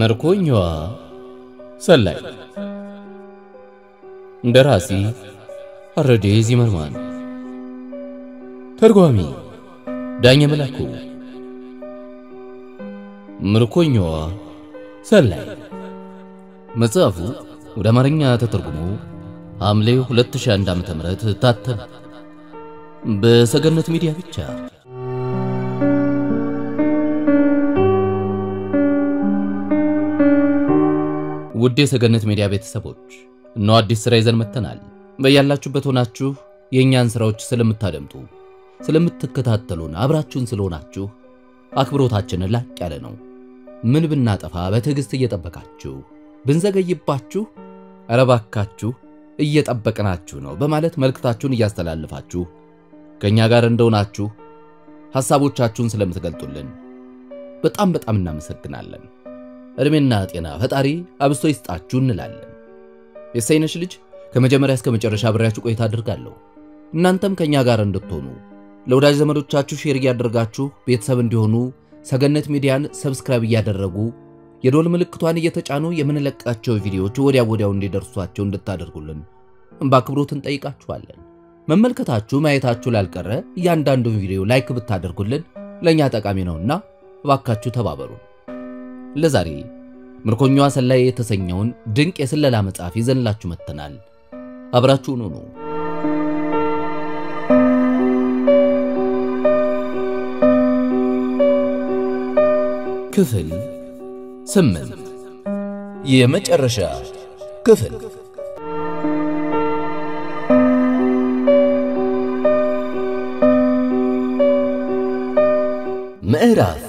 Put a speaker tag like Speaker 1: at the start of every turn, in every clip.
Speaker 1: ምርኮኛዋ ሰላይ ደራሲ አረዴ ዚመርማን ተርጓሚ ዳኛ መላኩ ምርኮኛዋ ሰላይ መጽሐፉ ወደ አማርኛ ተተርጉሞ ሐምሌ 2001 ዓ.ም ታተመ በሰገነት ሚዲያ ብቻ። ውድ የሰገነት ሚዲያ ቤተሰቦች ነው አዲስ ስራ ይዘን መተናል። በያላችሁበት ሆናችሁ የኛን ስራዎች ስለምታደምጡ ስለምትከታተሉን አብራችሁን ስለሆናችሁ አክብሮታችን ላቅ ያለ ነው። ምን ብናጠፋ በትዕግስት እየጠበቃችሁ ብንዘገይባችሁ አረባካችሁ እየጠበቅናችሁ ነው በማለት መልእክታችሁን እያስተላልፋችሁ ከኛ ጋር እንደሆናችሁ ሐሳቦቻችሁን ስለምትገልጡልን በጣም እናመሰግናለን። እድሜና ጤና ፈጣሪ አብስቶ ይስጣችሁ እንላለን። የሰይነሽ ልጅ ከመጀመሪያ እስከ መጨረሻ አብራችሁ ቆይታ አድርጋለሁ። እናንተም ከኛ ጋር እንድትሆኑ ለወዳጅ ዘመዶቻችሁ ሼር ያደርጋችሁ ቤተሰብ እንዲሆኑ ሰገነት ሚዲያን ሰብስክራይብ ያደረጉ የዶል ምልክቷን እየተጫኑ የምንለቃቸው ቪዲዮዎች ወዲያው እንዲደርሷችሁ እንድታደርጉልን በአክብሮት እንጠይቃችኋለን። መመልከታችሁ ማየታችሁ ላልቀረ እያንዳንዱን ቪዲዮ ላይክ ብታደርጉልን ለኛ ጠቃሚ ነውና እባካችሁ ተባበሩ። ለዛሬ ምርኮኛዋ ሰላይ የተሰኘውን ድንቅ የስለላ መጽሐፍ ይዘንላችሁ መተናል። አብራችሁን ሁኑ። ክፍል 8 የመጨረሻ ክፍል። ምዕራፍ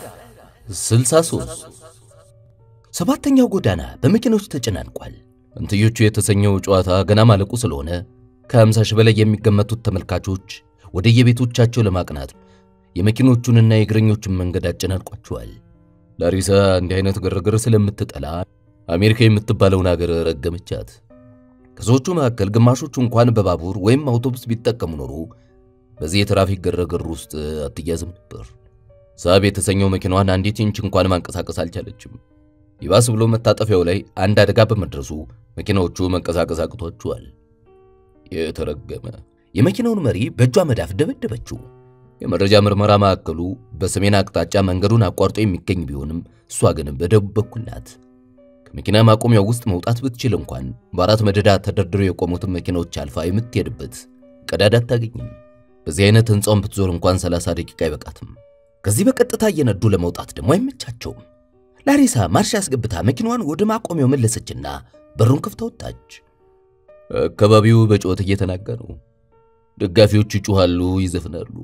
Speaker 1: 63 ሰባተኛው ጎዳና በመኪኖች ተጨናንቋል። እንትዮቹ የተሰኘው ጨዋታ ገና ማለቁ ስለሆነ ከ50 ሺህ በላይ የሚገመቱት ተመልካቾች ወደ የቤቶቻቸው ለማቅናት የመኪኖቹንና የእግረኞቹን መንገድ አጨናንቋቸዋል። ላሪሳ እንዲህ አይነት ግርግር ስለምትጠላ አሜሪካ የምትባለውን ሀገር ረገመቻት። ከሰዎቹ መካከል ግማሾቹ እንኳን በባቡር ወይም አውቶቡስ ቢጠቀሙ ኖሮ በዚህ የትራፊክ ግርግር ውስጥ አትያዝም ነበር። ሳብ የተሰኘው መኪናዋን አንዲት ኢንች እንኳን ማንቀሳቀስ አልቻለችም። ይባስ ብሎ መታጠፊያው ላይ አንድ አደጋ በመድረሱ መኪናዎቹ መንቀሳቀስ አቅቷቸዋል። የተረገመ የመኪናውን መሪ በእጇ መዳፍ ደበደበችው። የመረጃ ምርመራ ማዕከሉ በሰሜን አቅጣጫ መንገዱን አቋርጦ የሚገኝ ቢሆንም እሷ ግን በደቡብ በኩል ናት። ከመኪና ማቆሚያው ውስጥ መውጣት ብትችል እንኳን በአራት መደዳ ተደርድረው የቆሙትን መኪናዎች አልፋ የምትሄድበት ቀዳዳ አታገኝም። በዚህ አይነት ህንጻውን ብትዞር እንኳን 30 ደቂቃ አይበቃትም። ከዚህ በቀጥታ እየነዱ ለመውጣት ደግሞ አይመቻቸውም። ላሪሳ ማርሽ አስገብታ መኪናዋን ወደ ማቆሚያው መለሰችና በሩን ከፍታ ወጣች። አካባቢው በጮት እየተናጋ ነው። ደጋፊዎች ይጮሃሉ፣ ይዘፍናሉ።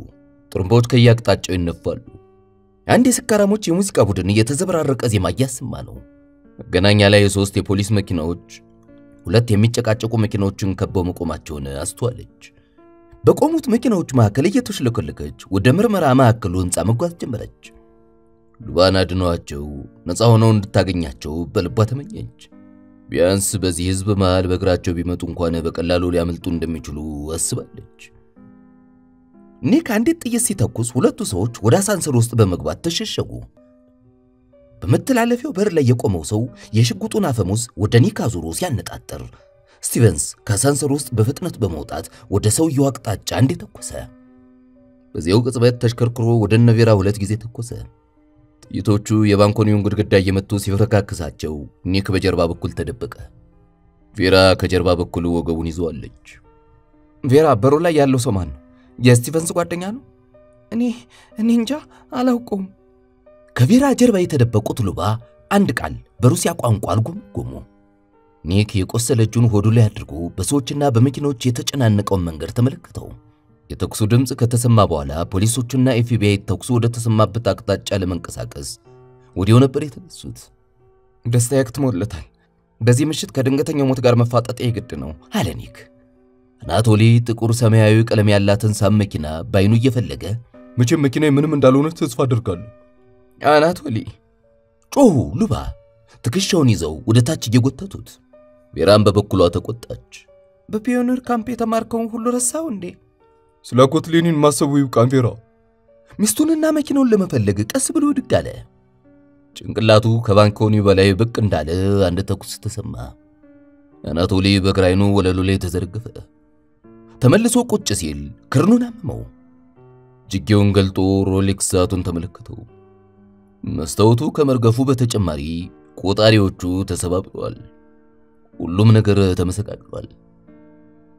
Speaker 1: ጥሩምባዎች ከየአቅጣጫው ይነፋሉ። አንድ የሰካራሞች የሙዚቃ ቡድን እየተዘበራረቀ ዜማ እያሰማ ነው። መገናኛ ላይ ሶስት የፖሊስ መኪናዎች ሁለት የሚጨቃጨቁ መኪናዎችን ከበው መቆማቸውን አስተዋለች። በቆሙት መኪናዎች መካከል እየተሽለከለከች ወደ ምርመራ ማዕከሉ ህንጻ መጓዝ ጀመረች። ሉባና ድኗቸው ነፃ ሆነው እንድታገኛቸው በልቧ ተመኘች። ቢያንስ በዚህ ህዝብ መሃል በእግራቸው ቢመጡ እንኳን በቀላሉ ሊያመልጡ እንደሚችሉ አስባለች። ኒክ አንዲት ጥይት ሲተኩስ ሁለቱ ሰዎች ወደ አሳንሰር ውስጥ በመግባት ተሸሸጉ። በመተላለፊያው በር ላይ የቆመው ሰው የሽጉጡን አፈሙዝ ወደ ኒክ አዙሮ ሲያነጣጥር ስቲቨንስ ከአሳንሰር ውስጥ በፍጥነት በመውጣት ወደ ሰውየው አቅጣጫ ተኮሰ። በዚያው ቅጽበት ተሽከርክሮ ወደ ነቬራ ሁለት ጊዜ ተኮሰ። ጥይቶቹ የባንኮኒውን ግድግዳ እየመቱ ሲፈረካክሳቸው ኒክ በጀርባ በኩል ተደበቀ። ቬራ ከጀርባ በኩል ወገቡን ይዟለች። ቬራ በሩ ላይ ያለው ሰው ማን ነው? የስቲቨንስ ጓደኛ ነው? እኔ እንጃ አላውቀውም። ከቬራ ጀርባ የተደበቁት ሉባ አንድ ቃል በሩሲያ ቋንቋ አልጎመጎሙ። ኒክ የቆሰለ እጁን ሆዱ ላይ አድርጎ በሰዎችና በመኪናዎች የተጨናነቀው መንገድ ተመለከተው። የተኩሱ ድምጽ ከተሰማ በኋላ ፖሊሶቹና ኤፍቢአይ ተኩሱ ወደ ተሰማበት አቅጣጫ ለመንቀሳቀስ ወዲያው ነበር የተነሱት። ደስታ ያክትሞለታል። በዚህ ምሽት ከድንገተኛው ሞት ጋር መፋጠጥ ይግድ ነው አለ ኒክ። አናቶሊ ጥቁር ሰማያዊ ቀለም ያላትን ሳም መኪና ባይኑ እየፈለገ መቼም መኪናዬ ምንም እንዳልሆነ ተስፋ አደርጋለሁ አናቶሊ ጮሁ። ሉባ ትከሻውን ይዘው ወደ ታች እየጎተቱት። ቬራም በበኩሏ ተቆጣች። በፒዮኒር ካምፕ የተማርከውን ሁሉ ረሳው እንዴ? ስለ ኮትሊኒን ማሰቡ ይብቃን ቬራ። ሚስቱንና መኪናውን ለመፈለግ ቀስ ብሎ ድግ አለ። ጭንቅላቱ ከባንኮኒው በላይ ብቅ እንዳለ አንድ ተኩስ ተሰማ። አናቶሊ በግራይኑ ወለሉ ላይ ተዘረገፈ። ተመልሶ ቁጭ ሲል ክርኑን አመመው። ጅጌውን ገልጦ ሮሌክስ ሰዓቱን ተመለከተው። መስታወቱ ከመርገፉ በተጨማሪ ቆጣሪዎቹ ተሰባብረዋል። ሁሉም ነገር ተመሰቃቅሏል።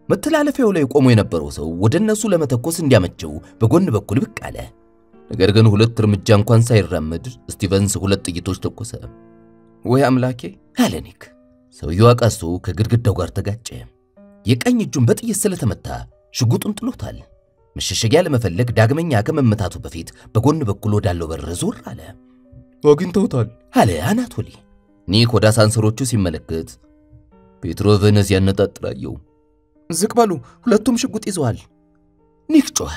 Speaker 1: መተላለፊያው ላይ ቆሞ የነበረው ሰው ወደነሱ ለመተኮስ እንዲያመቸው በጎን በኩል ብቅ አለ። ነገር ግን ሁለት እርምጃ እንኳን ሳይራመድ ስቲቨንስ ሁለት ጥይቶች ተኮሰ። ወይ አምላኬ አለ ኒክ። ሰውየው አቃስቶ ከግድግዳው ጋር ተጋጨ። የቀኝ እጁን በጥይት ስለተመታ ሽጉጡን ጥሎታል። መሸሸጊያ ለመፈለግ ዳግመኛ ከመመታቱ በፊት በጎን በኩል ወዳለው በር ዞር አለ።
Speaker 2: አግኝተውታል
Speaker 1: አለ አናቶሊ። ኒክ ወደ አሳንሰሮቹ ሲመለከት ፔትሮቭን ሲያነጣጥራየው።
Speaker 2: ዝቅ በሉ፣ ሁለቱም ሽጉጥ ይዘዋል።
Speaker 1: ኒክ ጮኸ።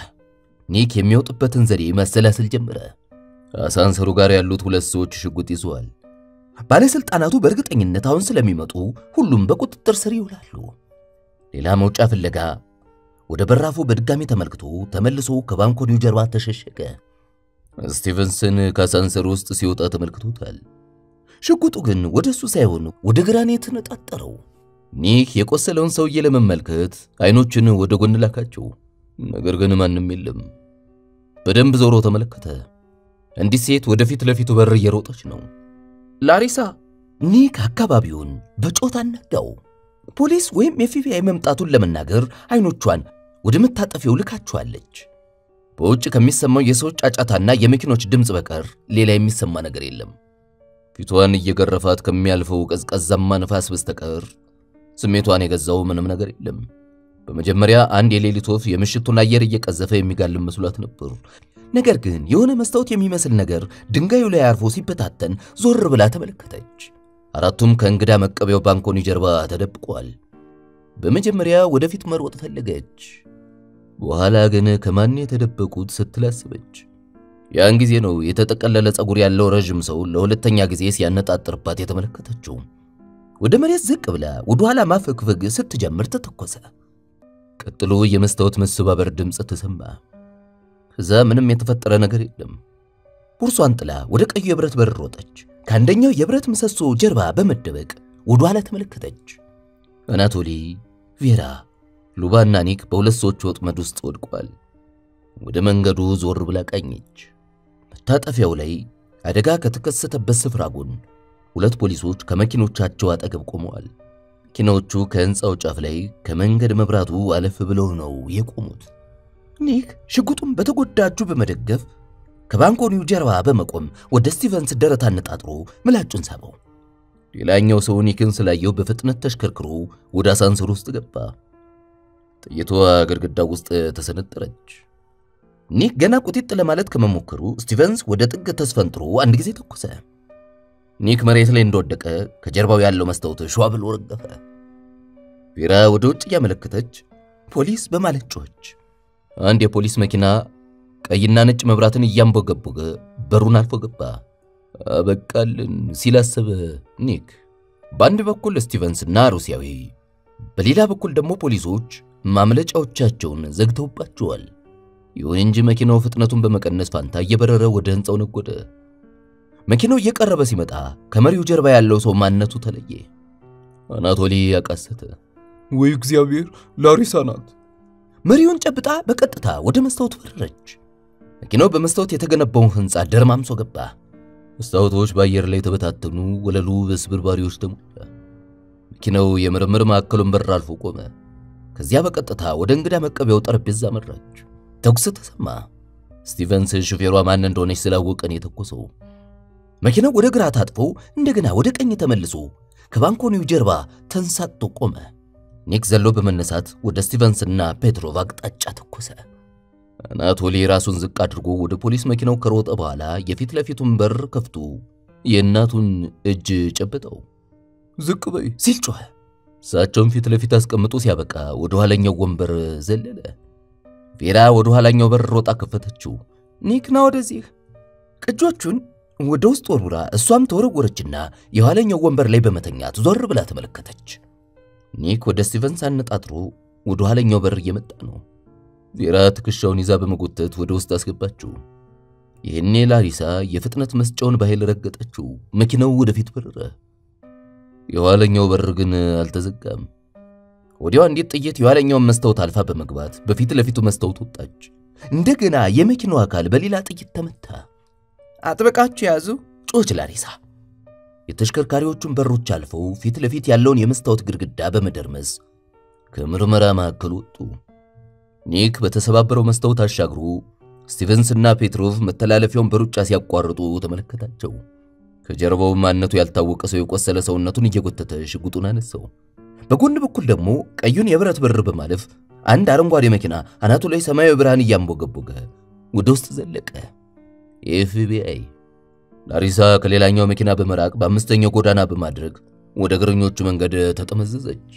Speaker 1: ኒክ የሚወጥበትን ዘዴ ማሰላሰል ጀመረ። አሳንሰሩ ጋር ያሉት ሁለት ሰዎች ሽጉጥ ይዘዋል። ባለስልጣናቱ በእርግጠኝነት አሁን ስለሚመጡ ሁሉም በቁጥጥር ስር ይውላሉ። ሌላ መውጫ ፍለጋ ወደ በራፉ በድጋሚ ተመልክቶ ተመልሶ ከባንኮኒው ጀርባ ተሸሸገ። ስቲቨንስን ከአሳንሰሩ ውስጥ ሲወጣ ተመልክቶታል። ሽጉጡ ግን ወደሱ ሳይሆን ወደ ግራኔት ተነጣጠረው። ኒክ የቆሰለውን ሰውዬ ለመመልከት አይኖቹን ወደ ጎን ላካቸው። ነገር ግን ማንም የለም። በደንብ ዞሮ ተመለከተ። አንዲት ሴት ወደፊት ለፊቱ በር እየሮጠች ነው።
Speaker 2: ላሪሳ!
Speaker 1: ኒክ አካባቢውን በጮታ አናጋው። ፖሊስ ወይም ኤፍቢአይ መምጣቱን ለመናገር አይኖቿን ወደ መታጠፊያው ልካቸዋለች። በውጭ ከሚሰማው የሰዎች ጫጫታና የመኪኖች ድምጽ በቀር ሌላ የሚሰማ ነገር የለም። ፊቷን እየገረፋት ከሚያልፈው ቀዝቃዛማ ነፋስ በስተቀር ስሜቷን የገዛው ምንም ነገር የለም። በመጀመሪያ አንድ የሌሊት ወፍ የምሽቱን አየር እየቀዘፈ የሚጋልም መስሏት ነበር። ነገር ግን የሆነ መስታወት የሚመስል ነገር ድንጋዩ ላይ አርፎ ሲበታተን ዞር ብላ ተመለከተች። አራቱም ከእንግዳ መቀበያው ባንኮኒ ጀርባ ተደብቀዋል። በመጀመሪያ ወደፊት መሮጥ ፈለገች። በኋላ ግን ከማን የተደበቁት ስትላስበች ያን ጊዜ ነው የተጠቀለለ ጸጉር ያለው ረጅም ሰው ለሁለተኛ ጊዜ ሲያነጣጥርባት የተመለከተችው። ወደ መሬት ዝቅ ብላ ወደ ኋላ ማፈግፈግ ስትጀምር ተተኮሰ። ቀጥሎ የመስታወት መሰባበር ድምጽ ተሰማ። ከዛ ምንም የተፈጠረ ነገር የለም። ቦርሷን ጥላ ወደ ቀዩ የብረት በር ሮጠች። ከአንደኛው የብረት ምሰሶ ጀርባ በመደበቅ ወደ ኋላ ተመለከተች። አናቶሊ፣ ቬራ፣ ሉባና ኒክ በሁለት ሰዎች ወጥመድ ውስጥ ወድቀዋል። ወደ መንገዱ ዞር ብላ ቀኘች። መታጠፊያው ላይ አደጋ ከተከሰተበት ስፍራ ጎን ሁለት ፖሊሶች ከመኪኖቻቸው አጠገብ ቆመዋል። መኪናዎቹ ከህንጻው ጫፍ ላይ ከመንገድ መብራቱ አለፍ ብለው ነው የቆሙት። ኒክ ሽጉጡን በተጎዳጁ በመደገፍ ከባንኮኒው ጀርባ በመቆም ወደ ስቲቨንስ ደረት አነጣጥሮ ምላጩን ሳበው። ሌላኛው ሰው ኒክን ስላየው በፍጥነት ተሽከርክሮ ወደ አሳንሰሩ ውስጥ ገባ። ጥይቷ ግድግዳው ውስጥ ተሰነጠረች። ኒክ ገና ቁጥጥ ለማለት ከመሞከሩ ስቲቨንስ ወደ ጥግ ተስፈንጥሮ አንድ ጊዜ ተኮሰ። ኒክ መሬት ላይ እንደወደቀ ከጀርባው ያለው መስታወት ሸዋ ብሎ ረገፈ። ቬራ ወደ ውጭ ያመለከተች ፖሊስ በማለት ጮኸች። አንድ የፖሊስ መኪና ቀይና ነጭ መብራትን እያንቦገቦገ በሩን አልፎ ገባ። አበቃልን ሲላሰበ ኒክ በአንድ በኩል ስቲቨንስና ሩሲያዊ፣ በሌላ በኩል ደግሞ ፖሊሶች ማምለጫዎቻቸውን ዘግተውባቸዋል። ይሁን እንጂ መኪናው ፍጥነቱን በመቀነስ ፋንታ እየበረረ ወደ ህንጻው ነጎደ። መኪናው እየቀረበ ሲመጣ ከመሪው ጀርባ ያለው ሰው ማንነቱ ተለየ። አናቶሊ ያቃሰተ።
Speaker 2: ወይ እግዚአብሔር! ላሪሳ ናት።
Speaker 1: መሪውን ጨብጣ በቀጥታ ወደ መስታወቱ በረረች። መኪናው በመስታወት የተገነባውን ህንጻ ደርማምሶ ገባ። መስታወቶች በአየር ላይ ተበታተኑ። ወለሉ በስብርባሪዎች ተሞላ። መኪናው የምርምር ማዕከሉን በር አልፎ ቆመ። ከዚያ በቀጥታ ወደ እንግዳ መቀበያው ጠረጴዛ መራች። ተኩስ ተሰማ። ስቲቨንስ ሹፌሯ ማን እንደሆነች ስላወቀን የተኮሰው። መኪናው ወደ ግራ ታጥፎ እንደገና ወደ ቀኝ ተመልሶ ከባንኮኒው ጀርባ ተንሳጥቶ ቆመ። ኒክ ዘሎ በመነሳት ወደ ስቲቨንስና ፔትሮቭ አቅጣጫ ተኮሰ። አናቶሊ ራሱን ዝቅ አድርጎ ወደ ፖሊስ መኪናው ከሮጠ በኋላ የፊት ለፊቱን በር ከፍቶ የእናቱን እጅ ጨበጠው።
Speaker 2: ዝቅ በይ
Speaker 1: ሲል ጮኸ። እሳቸውን ፊት ለፊት አስቀምጦ ሲያበቃ ወደ ኋላኛው ወንበር ዘለለ። ቬራ ወደ ኋላኛው በር ሮጣ ከፈተችው። ኒክ ና ወደዚህ። ቅጆቹን ወደ ውስጥ ወርውራ እሷም ተወረወረችና የኋላኛው ወንበር ላይ በመተኛት ዞር ብላ ተመለከተች። ኒክ ወደ ስቲቨንስ አነጣጥሮ ወደ ኋላኛው በር እየመጣ ነው። ቬራ ትከሻውን ይዛ በመጎተት ወደ ውስጥ አስገባችው። ይህኔ ላሪሳ የፍጥነት መስጫውን በኃይል ረገጠችው። መኪናው ወደፊት በረረ። የኋለኛው በር ግን አልተዘጋም። ወዲያው አንዲት ጥይት የኋለኛውን መስታወት አልፋ በመግባት በፊት ለፊቱ መስታወት ወጣች። እንደገና የመኪናው አካል በሌላ ጥይት ተመታ።
Speaker 2: አጥብቃችሁ ያዙ
Speaker 1: ጮች ላሪሳ። የተሽከርካሪዎቹን በሮች አልፈው ፊት ለፊት ያለውን የመስታወት ግድግዳ በመደርመስ ከምርመራ ማዕከል ወጡ። ኒክ በተሰባበረው መስታወት አሻግሮ ስቲቨንስና ፔትሮቭ መተላለፊያውን በሩጫ ሲያቋርጡ ተመለከታቸው። ከጀርባው ማንነቱ ያልታወቀ ሰው የቆሰለ ሰውነቱን እየጎተተ ሽጉጡን አነሳው። በጎን በኩል ደግሞ ቀዩን የብረት በር በማለፍ አንድ አረንጓዴ መኪና አናቱ ላይ ሰማያዊ ብርሃን እያንቦገቦገ ወደ ውስጥ ዘለቀ። ኤፍቢአይ። ላሪሳ ከሌላኛው መኪና በመራቅ በአምስተኛው ጎዳና በማድረግ ወደ እግረኞቹ መንገድ ተጠመዘዘች።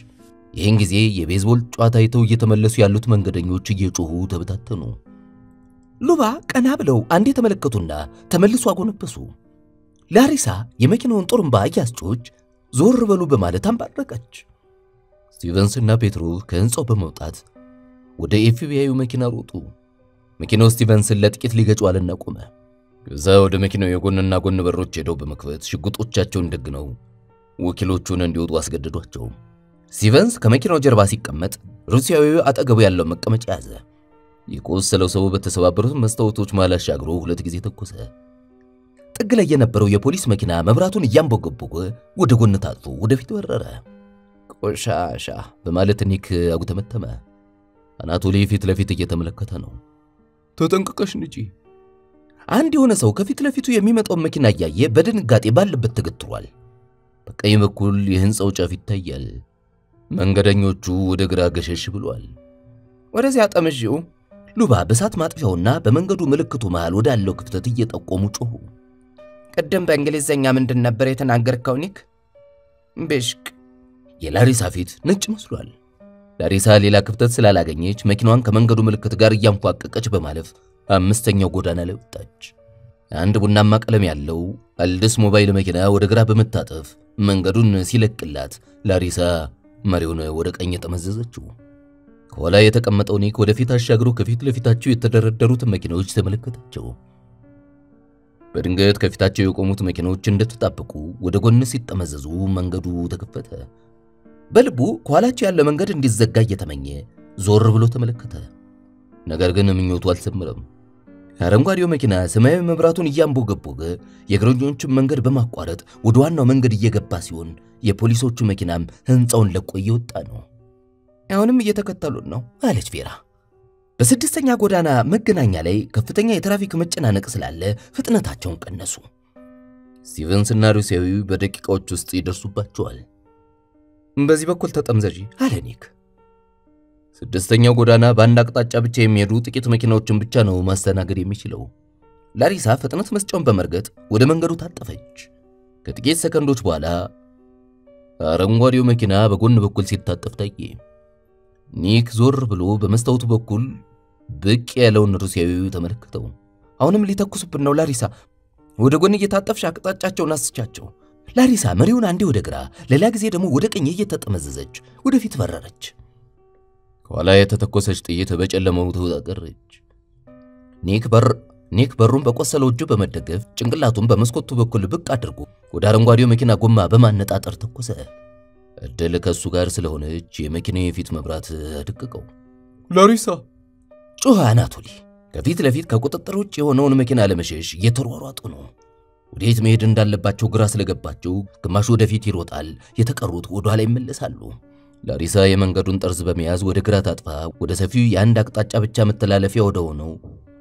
Speaker 1: ይህን ጊዜ የቤዝቦል ጨዋታ አይተው እየተመለሱ ያሉት መንገደኞች እየጮሁ ተበታተኑ። ሉባ ቀና ብለው አንዴ ተመለከቱና ተመልሶ አጎነበሱ። ላሪሳ የመኪናውን ጦርምባ እያስጮች ዞር በሉ በማለት አንባረቀች። ስቲቨንስና ፔትሮቭ ከህንጻው በመውጣት ወደ ኤፍቢአዩ መኪና ሮጡ። መኪናው ስቲቨንስን ለጥቂት ሊገጫዋልና ቆመ። ከዛ ወደ መኪናው የጎንና ጎን በሮች ሄደው በመክፈት ሽጉጦቻቸውን ደግነው ወኪሎቹን እንዲወጡ አስገደዷቸው። ስቲቨንስ ከመኪናው ጀርባ ሲቀመጥ ሩሲያዊው አጠገቡ ያለው መቀመጫ ያዘ። የቆሰለው ሰው በተሰባበሩት መስታወቶች መሃል አሻግሮ ሁለት ጊዜ ተኮሰ። ጥግ ላይ የነበረው የፖሊስ መኪና መብራቱን እያንቦገቦገ ወደ ጎን ታጥፎ ወደፊት ወረረ። ቆሻሻ በማለት ኒክ አጉተመተመ። አናቶሊ ፊት ለፊት እየተመለከተ ነው።
Speaker 2: ተጠንቀቀሽ ንጂ።
Speaker 1: አንድ የሆነ ሰው ከፊት ለፊቱ የሚመጣው መኪና እያየ በድንጋጤ ባለበት ተገትሯል። በቀኝ በኩል የህንጻው ጫፍ ይታያል። መንገደኞቹ ወደ ግራ ገሸሽ ብሏል።
Speaker 2: ወደዚያ ጠመጂው።
Speaker 1: ሉባ በሳት ማጥፊያውና በመንገዱ ምልክቱ መሃል ወዳለው ክፍተት እየጠቆሙ ጮሁ።
Speaker 2: ቀደም በእንግሊዘኛ ምንድን ነበር የተናገርከው ኒክ? ብሽቅ።
Speaker 1: የላሪሳ ፊት ነጭ መስሏል። ላሪሳ ሌላ ክፍተት ስላላገኘች መኪናዋን ከመንገዱ ምልክት ጋር እያንኳቀቀች በማለፍ አምስተኛው ጎዳና ላይ ወጣች። አንድ ቡናማ ቀለም ያለው አልደስ ሞባይል መኪና ወደ ግራ በመታጠፍ መንገዱን ሲለቅላት ላሪሳ መሪውን ወደ ቀኝ ተመዘዘችው። ከኋላ የተቀመጠው ኒክ ወደፊት አሻግሮ ከፊት ለፊታቸው የተደረደሩት መኪናዎች ተመለከታቸው። በድንገት ከፊታቸው የቆሙት መኪናዎች እንደተጣበቁ ወደ ጎን ሲጠመዘዙ መንገዱ ተከፈተ። በልቡ ከኋላቸው ያለ መንገድ እንዲዘጋ እየተመኘ ዞር ብሎ ተመለከተ። ነገር ግን ምኞቱ አልሰመረም። አረንጓዴው መኪና ሰማያዊ መብራቱን እያንቦገቦገ የእግረኞቹን መንገድ በማቋረጥ ወደ ዋናው መንገድ እየገባ ሲሆን የፖሊሶቹ መኪናም ህንጻውን ለቆ እየወጣ ነው።
Speaker 2: አሁንም እየተከተሉን ነው
Speaker 1: አለች ቬራ። በስድስተኛ ጎዳና መገናኛ ላይ ከፍተኛ የትራፊክ መጨናነቅ ስላለ ፍጥነታቸውን ቀነሱ። ስቲቨንስና ሩሲያዊው በደቂቃዎች ውስጥ ይደርሱባቸዋል።
Speaker 2: በዚህ በኩል ተጠምዘጂ
Speaker 1: አለ ኒክ። ስድስተኛው ጎዳና በአንድ አቅጣጫ ብቻ የሚሄዱ ጥቂት መኪናዎችን ብቻ ነው ማስተናገድ የሚችለው። ላሪሳ ፍጥነት መስጫውን በመርገጥ ወደ መንገዱ ታጠፈች። ከጥቂት ሰከንዶች በኋላ አረንጓዴው መኪና በጎን በኩል ሲታጠፍ ታየ። ኒክ ዞር ብሎ በመስታወቱ በኩል ብቅ ያለውን ሩሲያዊ ተመለከተው።
Speaker 2: አሁንም ሊተኩሱብን ነው ላሪሳ፣ ወደ ጎን እየታጠፍሽ አቅጣጫቸውን አስቻቸው።
Speaker 1: ላሪሳ መሪውን አንዴ ወደ ግራ ሌላ ጊዜ ደግሞ ወደ ቀኝ እየተጠመዘዘች ወደፊት በረረች። ከኋላ የተተኮሰች ጥይት በጨለማው ተወጣቀረች። ኒክ በሩን በቆሰለው እጁ በመደገፍ ጭንቅላቱን በመስኮቱ በኩል ብቅ አድርጎ ወደ አረንጓዴው መኪና ጎማ በማነጣጠር ተኮሰ። እድል ከሱ ጋር ስለሆነች የመኪናው የፊት መብራት አደቀቀው።
Speaker 2: ላሪሳ
Speaker 1: ጮኸ አናቶሊ። ከፊት ለፊት ከቁጥጥር ውጭ የሆነውን መኪና ለመሸሽ እየተሯሯጡ ነው። ወዴት መሄድ እንዳለባቸው ግራ ስለገባቸው ግማሹ ወደፊት ይሮጣል፣ የተቀሩት ወደ ኋላ ይመለሳሉ። ላሪሳ የመንገዱን ጠርዝ በመያዝ ወደ ግራ ታጥፋ ወደ ሰፊው የአንድ አቅጣጫ ብቻ መተላለፊያ ወደ ሆነው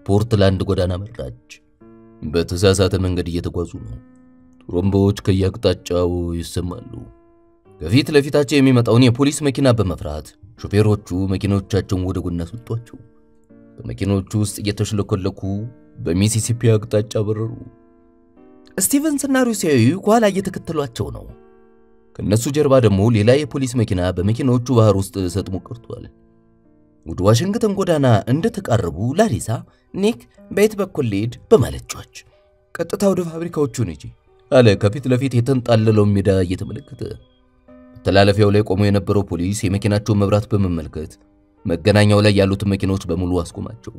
Speaker 1: ፖርትላንድ ጎዳና መራች። በተሳሳተ መንገድ እየተጓዙ ነው። ሩምባዎች ከየአቅጣጫው ይሰማሉ። ከፊት ለፊታቸው የሚመጣውን የፖሊስ መኪና በመፍራት ሾፌሮቹ መኪናዎቻቸውን ወደ ጎን አስወጧቸው። በመኪናዎቹ ውስጥ እየተሽለኮለኩ በሚሲሲፒ አቅጣጫ በረሩ። ስቲቨንስና ሩሲያዊው ከኋላ እየተከተሏቸው ነው። ከነሱ ጀርባ ደግሞ ሌላ የፖሊስ መኪና በመኪናዎቹ ባህር ውስጥ ሰጥሞ ቀርቷል። ወደ ዋሽንግተን ጎዳና እንደተቃረቡ ላሪሳ ኒክ በየት በኩል ሊድ በማለት ጮኸች።
Speaker 2: ቀጥታ ወደ ፋብሪካዎቹ ነጂ
Speaker 1: አለ ከፊት ለፊት የተንጣለለው ሜዳ እየተመለከተ። በተላለፊያው ላይ ቆሞ የነበረው ፖሊስ የመኪናቸውን መብራት በመመልከት መገናኛው ላይ ያሉት መኪናዎች በሙሉ አስቆማቸው።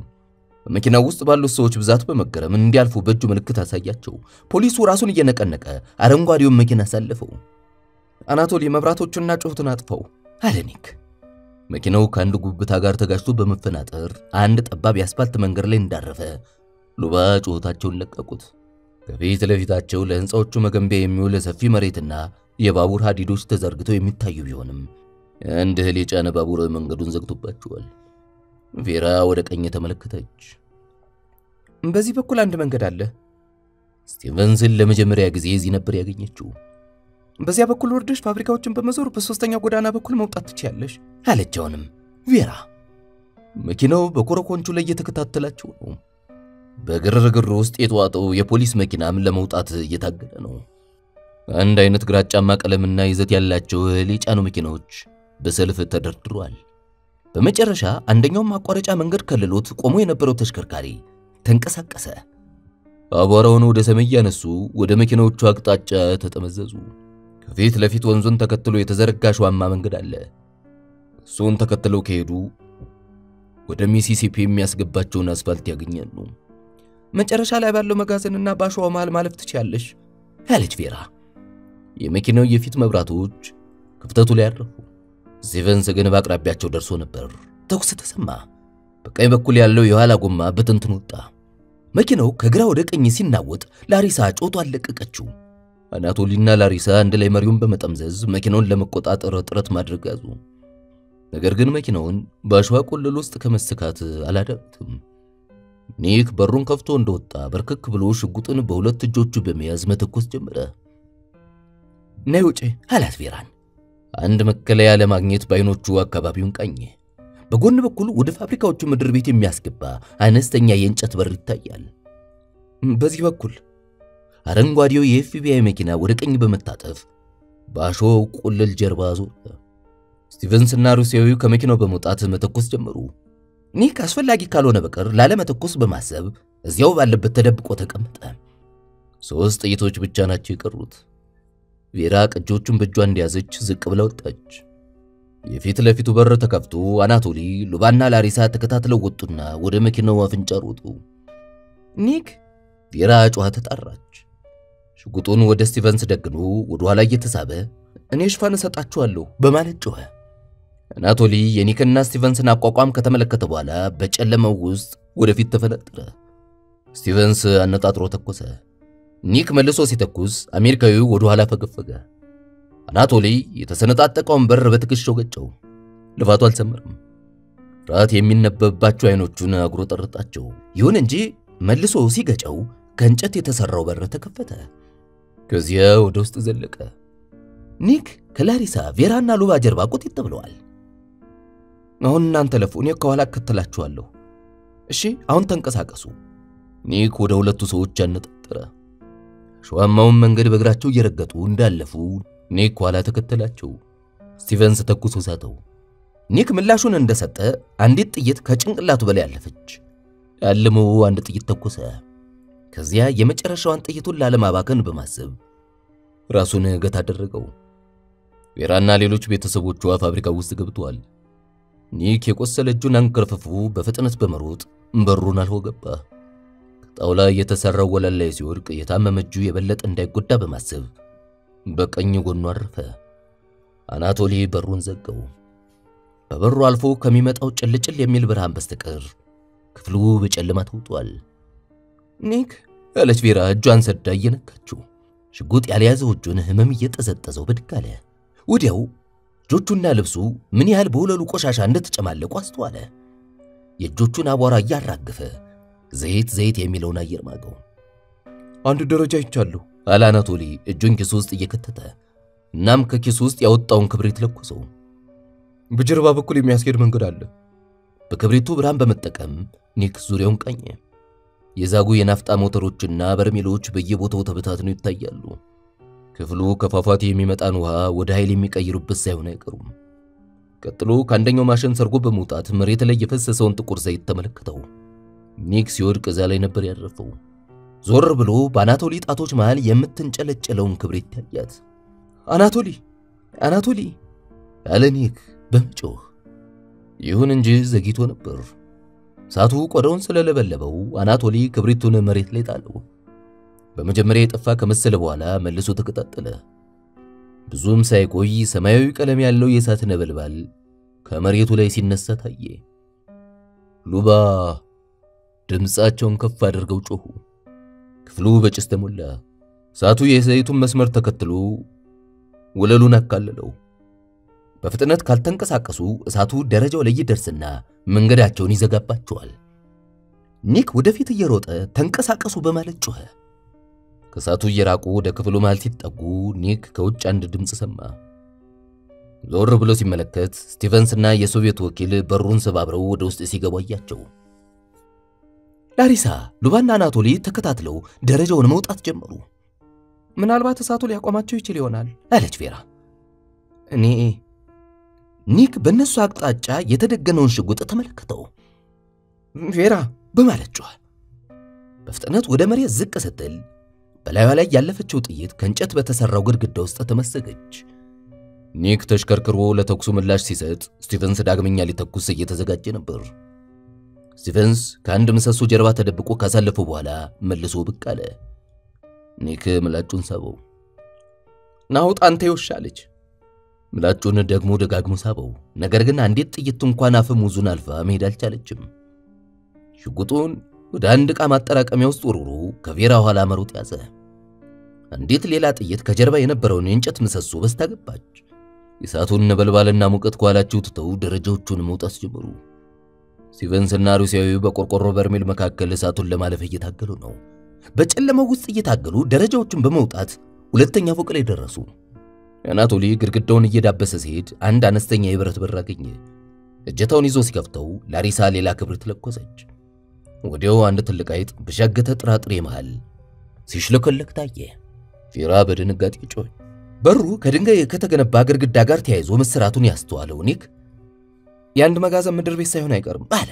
Speaker 1: በመኪናው ውስጥ ባሉት ሰዎች ብዛት በመገረም እንዲያልፉ በእጁ ምልክት አሳያቸው። ፖሊሱ ራሱን እየነቀነቀ አረንጓዴውን መኪና አሳለፈው።
Speaker 2: አናቶሊ መብራቶቹንና ጩኸቱን አጥፈው
Speaker 1: አለ ኒክ። መኪናው ከአንድ ጉብታ ጋር ተጋጭቶ በመፈናጠር አንድ ጠባብ የአስፋልት መንገድ ላይ እንዳረፈ ሉባ ጩኸታቸውን ለቀቁት። ከፊት ለፊታቸው ለህንጻዎቹ መገንቢያ የሚውል ሰፊ መሬትና የባቡር ሐዲዶች ተዘርግተው የሚታዩ ቢሆንም አንድ እህል የጫነ ባቡር መንገዱን ዘግቶባቸዋል። ቬራ ወደ ቀኝ ተመለከተች።
Speaker 2: በዚህ በኩል አንድ መንገድ አለ።
Speaker 1: ስቲቨንስን ለመጀመሪያ ጊዜ እዚህ ነበር ያገኘችው።
Speaker 2: በዚያ በኩል ወርደሽ ፋብሪካዎችን በመዞር በሶስተኛው ጎዳና በኩል መውጣት ትችያለሽ
Speaker 1: አለችውንም ቬራ። መኪናው በኮረኮንቹ ላይ እየተከታተላቸው ነው። በግርግር ውስጥ የተዋጠው የፖሊስ መኪናም ለመውጣት እየታገለ ነው። አንድ አይነት ግራጫማ ቀለምና ይዘት ያላቸው እህል የጫኑ መኪናዎች በሰልፍ ተደርድረዋል። በመጨረሻ አንደኛው ማቋረጫ መንገድ ከልሎት ቆሞ የነበረው ተሽከርካሪ ተንቀሳቀሰ። አቧራውን ወደ ሰማይ ያነሱ ወደ መኪናዎቹ አቅጣጫ ተጠመዘዙ። ከፊት ለፊት ወንዙን ተከትሎ የተዘረጋ ሸዋማ መንገድ አለ። እሱን ተከትለው ከሄዱ ወደ ሚሲሲፒ የሚያስገባቸውን አስፋልት ያገኛሉ።
Speaker 2: መጨረሻ ላይ ባለው መጋዘንና ባሸዋው መሃል ማለፍ ትችያለሽ
Speaker 1: አለች ቬራ። የመኪናው የፊት መብራቶች ክፍተቱ ላይ አረፉ። ስቲቨንስ ግን በአቅራቢያቸው ደርሶ ነበር። ተኩስ ተሰማ። በቀኝ በኩል ያለው የኋላ ጎማ በትንትን ወጣ። መኪናው ከግራ ወደ ቀኝ ሲናወጥ ላሪሳ ጮቶ አለቀቀችው። አናቶሊና ላሪሳ አንድ ላይ መሪውን በመጠምዘዝ መኪናውን ለመቆጣጠር ጥረት ማድረግ ያዙ። ነገር ግን መኪናውን በአሸዋ ቁልል ውስጥ ከመሰካት አላዳኑትም። ኒክ በሩን ከፍቶ እንደወጣ በርከክ ብሎ ሽጉጥን በሁለት እጆቹ በመያዝ መተኮስ ጀመረ።
Speaker 2: ነይ ውጪ
Speaker 1: አላት ቬራን። አንድ መከለያ ለማግኘት ባይኖቹ አካባቢውን ቃኘ። በጎን በኩል ወደ ፋብሪካዎቹ ምድር ቤት የሚያስገባ አነስተኛ የእንጨት በር ይታያል።
Speaker 2: በዚህ በኩል
Speaker 1: አረንጓዴው የኤፍቢአይ መኪና ወደ ቀኝ በመታጠፍ በአሸዋው ቁልል ጀርባ ዞረ። ስቲቨንስና ሩሲያዊው ከመኪናው በመውጣት መተኮስ ጀመሩ። ኒክ አስፈላጊ ካልሆነ በቀር ላለመተኮስ በማሰብ እዚያው ባለበት ተደብቆ ተቀመጠ። 3 ጥይቶች ብቻ ናቸው የቀሩት። ቬራ ቅጆቹን በእጇ እንደያዘች ዝቅ ብላ ወጣች። የፊት ለፊቱ በር ተከፍቶ አናቶሊ፣ ሉባና ላሪሳ ተከታትለው ወጡና ወደ መኪናው አፍንጫ ሮጡ።
Speaker 2: ኒክ
Speaker 1: ቬራ ጮኻ ተጣራች። ሽጉጡን ወደ ስቲቨንስ ደግኖ ወደ ኋላ እየተሳበ
Speaker 2: እኔ ሽፋን እሰጣችኋለሁ
Speaker 1: በማለት ጮኸ። አናቶሊ የኒክና ስቲቨንስን አቋቋም ከተመለከተ በኋላ በጨለማው ውስጥ ወደፊት ተፈነጠረ። ስቲቨንስ አነጣጥሮ ተኮሰ። ኒክ መልሶ ሲተኩስ አሜሪካዊው ወደ ኋላ ፈገፈገ። አናቶሊ የተሰነጣጠቀውን በር በትከሻው ገጨው። ልፋቱ አልሰመረም። ፍርሃት የሚነበብባቸው አይኖቹን አጉረጠረጣቸው። ይሁን እንጂ መልሶ ሲገጨው ከእንጨት የተሰራው በር ተከፈተ። ከዚያ ወደ ውስጥ ዘለቀ። ኒክ ከላሪሳ ቬራና ሉባ ጀርባ ቁጥጥ ብለዋል።
Speaker 2: አሁን እናንተ ለፉ፣ እኔ ከኋላ እከተላችኋለሁ። እሺ አሁን ተንቀሳቀሱ።
Speaker 1: ኒክ ወደ ሁለቱ ሰዎች አነጣጠረ። ሸዋማውን መንገድ በእግራቸው እየረገጡ እንዳለፉ ኒክ ኋላ ተከተላቸው። ስቲቨንስ ተኩሶ ሳተው። ኒክ ምላሹን እንደሰጠ አንዲት ጥይት ከጭንቅላቱ በላይ አለፈች። ያለመው አንድ ጥይት ተኮሰ። ከዚያ የመጨረሻዋን ጥይቱን ላለማባከን በማሰብ ራሱን ገታ አደረገው። ቬራና ሌሎች ቤተሰቦቿ ፋብሪካው ውስጥ ገብተዋል። ኒክ የቆሰለ እጁን አንከርፍፎ በፍጥነት በመሮጥ በሩን አልፎ ገባ። ከጣውላ የተሰራው ወለል ላይ ሲወድቅ የታመመ እጁ የበለጠ እንዳይጎዳ በማሰብ በቀኝ ጎኑ አረፈ። አናቶሊ በሩን ዘጋው። በበሩ አልፎ ከሚመጣው ጭልጭል የሚል ብርሃን በስተቀር ክፍሉ በጨለማ ተውጧል።
Speaker 2: ኒክ
Speaker 1: አለች ቬራ እጇን ሰዳ እየነካችው። ሽጉጥ ያልያዘው እጁን ህመም እየጠዘጠዘው ብድግ አለ። ወዲያው እጆቹና ልብሱ ምን ያህል በወለሉ ቆሻሻ እንደተጨማለቁ አስተዋለ። የእጆቹን አቧራ እያራገፈ ዘይት የሚለውን አየር ማገው።
Speaker 2: አንድ ደረጃ ይቻለሁ
Speaker 1: አለ አናቶሊ እጁን ኪሱ ውስጥ እየከተተ። እናም ከኪሱ ውስጥ ያወጣውን ክብሪት ለኮሰው።
Speaker 2: በጀርባ በኩል የሚያስኬድ መንገድ አለ።
Speaker 1: በክብሪቱ ብርሃን በመጠቀም ኒክ ዙሪያውን ቃኘ። የዛጉ የናፍጣ ሞተሮችና በርሜሎች በየቦታው ተበታትነው ይታያሉ። ክፍሉ ከፏፏቴ የሚመጣን ውሃ ወደ ኃይል የሚቀይሩበት ሳይሆን አይቀሩም። ቀጥሎ ከአንደኛው ማሽን ሰርጎ በመውጣት መሬት ላይ የፈሰሰውን ጥቁር ዘይት ተመለከተው። ኒክ ሲወድቅ እዛ ላይ ነበር ያረፈው። ዞር ብሎ በአናቶሊ ጣቶች መሃል የምትንጨለጨለውን ክብሪት ታያት።
Speaker 2: አናቶሊ
Speaker 1: አለ ኒክ በመጮህ። ይሁን እንጂ ዘግይቶ ነበር። እሳቱ ቆዳውን ስለለበለበው አናቶሊ ክብሪቱን መሬት ላይ ጣለው። በመጀመሪያ የጠፋ ከመሰለ በኋላ መልሶ ተቀጣጠለ። ብዙም ሳይቆይ ሰማያዊ ቀለም ያለው የእሳት ነበልባል ከመሬቱ ላይ ሲነሳ ታየ። ሉባ ድምጻቸውን ከፍ አድርገው ጮሁ። ክፍሉ በጭስ ተሞላ። እሳቱ የዘይቱን መስመር ተከትሎ ወለሉን አካለለው። በፍጥነት ካልተንቀሳቀሱ እሳቱ ደረጃው ላይ ይደርስና መንገዳቸውን ይዘጋባቸዋል። ኒክ ወደፊት እየሮጠ ተንቀሳቀሱ በማለት ጮኸ። ከእሳቱ እየራቁ ወደ ክፍሉ መሃል ሲጠጉ ኒክ ከውጭ አንድ ድምጽ ሰማ። ዞር ብሎ ሲመለከት ስቲቨንስና የሶቪየት ወኪል በሩን ሰባብረው ወደ ውስጥ ሲገቡ አያቸው። ላሪሳ፣ ሉባና አናቶሊ ተከታትለው ደረጃውን መውጣት ጀመሩ።
Speaker 2: ምናልባት እሳቱ ሊያቆማቸው ይችል ይሆናል
Speaker 1: አለች ቬራ። ኒክ በእነሱ አቅጣጫ የተደገነውን ሽጉጥ ተመለከተው።
Speaker 2: ቬራ
Speaker 1: በማለት ጮኸ። በፍጥነት ወደ መሬት ዝቅ ስትል በላይዋ ላይ ያለፈችው ጥይት ከእንጨት በተሰራው ግድግዳ ውስጥ ተመሰገች። ኒክ ተሽከርክሮ ለተኩሱ ምላሽ ሲሰጥ ስቲቨንስ ዳግመኛ ሊተኩስ እየተዘጋጀ ነበር። ስቲቨንስ ከአንድ ምሰሶ ጀርባ ተደብቆ ካሳለፈው በኋላ መልሶ ብቅ አለ። ኒክ ምላጩን ሳበው።
Speaker 2: ናውጣ አንተ ይወሻለች።
Speaker 1: ምላጩን ደግሞ ደጋግሞ ሳበው። ነገር ግን አንዲት ጥይት እንኳን አፈሙዙን አልፋ መሄድ አልቻለችም። ሽጉጡን ወደ አንድ ዕቃ ማጠራቀሚያ ውስጥ ወርውሮ ከቬራ ኋላ መሮጥ ያዘ። አንዲት ሌላ ጥይት ከጀርባ የነበረውን የእንጨት ምሰሶ በስታገባች። የእሳቱን ነበልባልና ሙቀት ከኋላቸው ትተው ደረጃዎቹን መውጣት ጀመሩ። ስቲቨንስና ሩሲያዊው በቆርቆሮ በርሜል መካከል እሳቱን ለማለፍ እየታገሉ ነው። በጨለማው ውስጥ እየታገሉ ደረጃዎቹን በመውጣት ሁለተኛ ፎቅ ላይ ደረሱ። አናቶሊ ግድግዳውን እየዳበሰ ሲሄድ አንድ አነስተኛ የብረት በር አገኘ። እጀታውን ይዞ ሲከፍተው ላሪሳ ሌላ ክብሪት ለኮሰች። ወዲያው አንድ ትልቅ አይጥ በሻገተ ጥራጥሬ መሃል ሲሽለከለክ ታየ። ቬራ በድንጋጤ ጮኸ። በሩ ከድንጋይ ከተገነባ ግድግዳ ጋር ተያይዞ መስራቱን ያስተዋለው ኒክ
Speaker 2: የአንድ መጋዘን ምድር ቤት ሳይሆን አይቀርም
Speaker 1: አለ።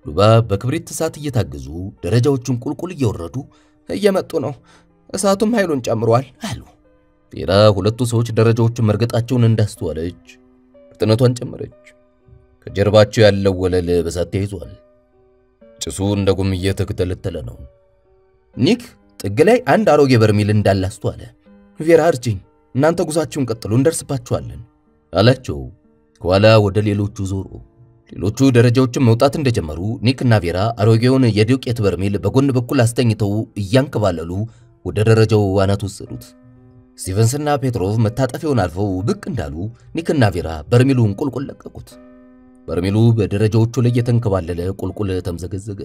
Speaker 1: ሉባ በክብሪት እሳት እየታገዙ ደረጃዎቹን ቁልቁል እየወረዱ
Speaker 2: እየመጡ ነው፣ እሳቱም ኃይሉን ጨምሯል
Speaker 1: አሉ። ቬራ ሁለቱ ሰዎች ደረጃዎቹን መርገጣቸውን እንዳስተዋለች ፍጥነቷን ጨመረች። ከጀርባቸው ያለው ወለል በእሳት ተይዟል። ጭሱ እንደ ጉም እየተከተለተለ ነው። ኒክ ጥግ ላይ አንድ አሮጌ በርሜል እንዳለ አስተዋለ።
Speaker 2: ቬራ እርጅኝ፣ እናንተ ጉዟችሁን ቀጥሉ፣ እንደርስባችኋለን
Speaker 1: አላቸው። ከኋላ ወደ ሌሎቹ ዞሩ። ሌሎቹ ደረጃዎችን መውጣት እንደጀመሩ ኒክና ቬራ አሮጌውን የዱቄት በርሜል በጎን በኩል አስተኝተው እያንከባለሉ ወደ ደረጃው አናት ወሰዱት። ስቲቨንስና ፔትሮቭ መታጠፊያውን አልፈው ብቅ እንዳሉ ኒክና ቬራ በርሜሉን ቁልቁል ለቀቁት። በርሜሉ በደረጃዎቹ ላይ የተንከባለለ ቁልቁል ተምዘገዘገ።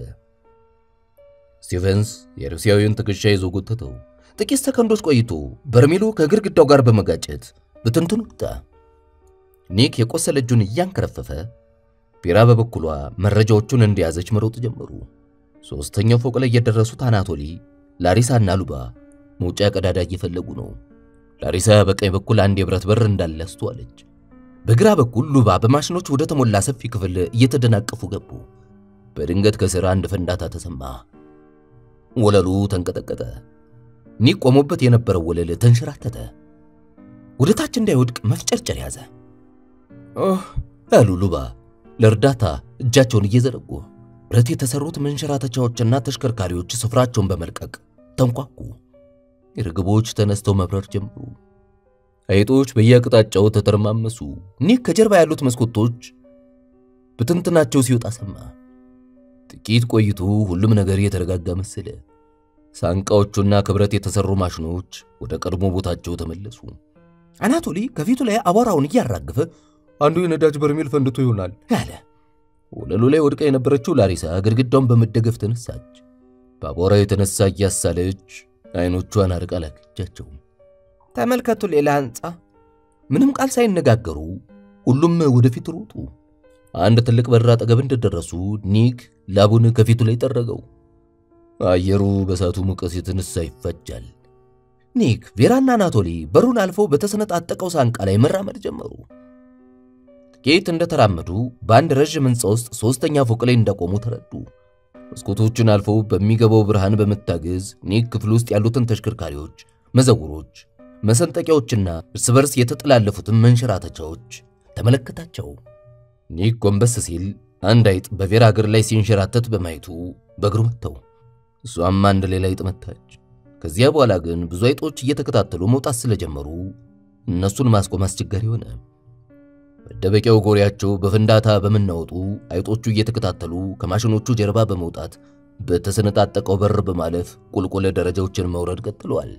Speaker 1: ስቲቨንስ የሩሲያዊውን ትከሻ ይዞ ጎተተው። ጥቂት ሰከንዶች ቆይቶ በርሜሉ ከግድግዳው ጋር በመጋጨት በትንትኑ ወጣ። ኒክ የቆሰለ እጁን እያንከረፈፈ፣ ቬራ በበኩሏ መረጃዎቹን እንደያዘች መሮጥ ጀመሩ። ሶስተኛው ፎቅ ላይ የደረሱት አናቶሊ፣ ላሪሳና ሉባ መውጫ ቀዳዳ እየፈለጉ ነው። ላሪሳ በቀኝ በኩል አንድ የብረት በር እንዳለ አስተዋለች። በግራ በኩል ሉባ በማሽኖች ወደ ተሞላ ሰፊ ክፍል እየተደናቀፉ ገቡ። በድንገት ከስር አንድ ፍንዳታ ተሰማ። ወለሉ ተንቀጠቀጠ። ኒክ ቆሞበት የነበረው ወለል ተንሸራተተ። ወደ ታች እንዳይወድቅ መፍጨርጨር ያዘ። አሉ ሉባ ለእርዳታ እጃቸውን እየዘረጉ። ብረት የተሰሩት መንሸራተቻዎችና ተሽከርካሪዎች ስፍራቸውን በመልቀቅ ተንኳኩ። የርግቦች ተነስተው መብረር ጀመሩ። አይጦች በየአቅጣጫው ተተረማመሱ። ኒክ ከጀርባ ያሉት መስኮቶች በትንትናቸው ሲወጣ ሰማ። ጥቂት ቆይቶ ሁሉም ነገር የተረጋጋ መሰለ። ሳንቃዎቹና ከብረት የተሰሩ ማሽኖች ወደ ቀድሞ ቦታቸው ተመለሱ። አናቶሊ ከፊቱ ላይ አቧራውን እያራገፈ
Speaker 2: አንዱ የነዳጅ በርሜል ፈንድቶ ይሆናል
Speaker 1: አለ። ወለሉ ላይ ወድቃ የነበረችው ላሪሳ ግድግዳውን በመደገፍ ተነሳች። በአቧራው የተነሳ እያሳለች አይኖቿን አርቃ ላከቻቸው።
Speaker 2: ተመልከቱ ሌላ ህንጻ።
Speaker 1: ምንም ቃል ሳይነጋገሩ ሁሉም ወደፊት ሮጡ። አንድ ትልቅ በር አጠገብ እንደደረሱ ኒክ ላቡን ከፊቱ ላይ ጠረገው። አየሩ በእሳቱ ሙቀት የተነሳ ይፈጃል። ኒክ፣ ቬራና አናቶሊ በሩን አልፈው በተሰነጣጠቀው ሳንቃ ላይ መራመድ ጀመሩ። ጥቂት እንደተራመዱ በአንድ ረጅም ህንጻ ውስጥ ሶስተኛ ፎቅ ላይ እንደቆሙ ተረዱ። መስኮቶችን አልፈው በሚገባው ብርሃን በመታገዝ ኒክ ክፍል ውስጥ ያሉትን ተሽከርካሪዎች፣ መዘውሮች፣ መሰንጠቂያዎችና እርስ በርስ የተጠላለፉትን መንሸራተቻዎች ተመለከታቸው። ኒክ ጎንበስ ሲል አንድ አይጥ በቬራ እግር ላይ ሲንሸራተት በማየቱ በእግሩ መታው። እሷም አንድ ሌላ አይጥ መታች። ከዚያ በኋላ ግን ብዙ አይጦች እየተከታተሉ መውጣት ስለጀመሩ እነሱን ማስቆም አስቸጋሪ ሆነ። በደበቂያው ጎሪያቸው በፍንዳታ በመናወጡ አይጦቹ እየተከታተሉ ከማሽኖቹ ጀርባ በመውጣት በተሰነጣጠቀው በር በማለፍ ቁልቁል ደረጃዎችን መውረድ ቀጥለዋል።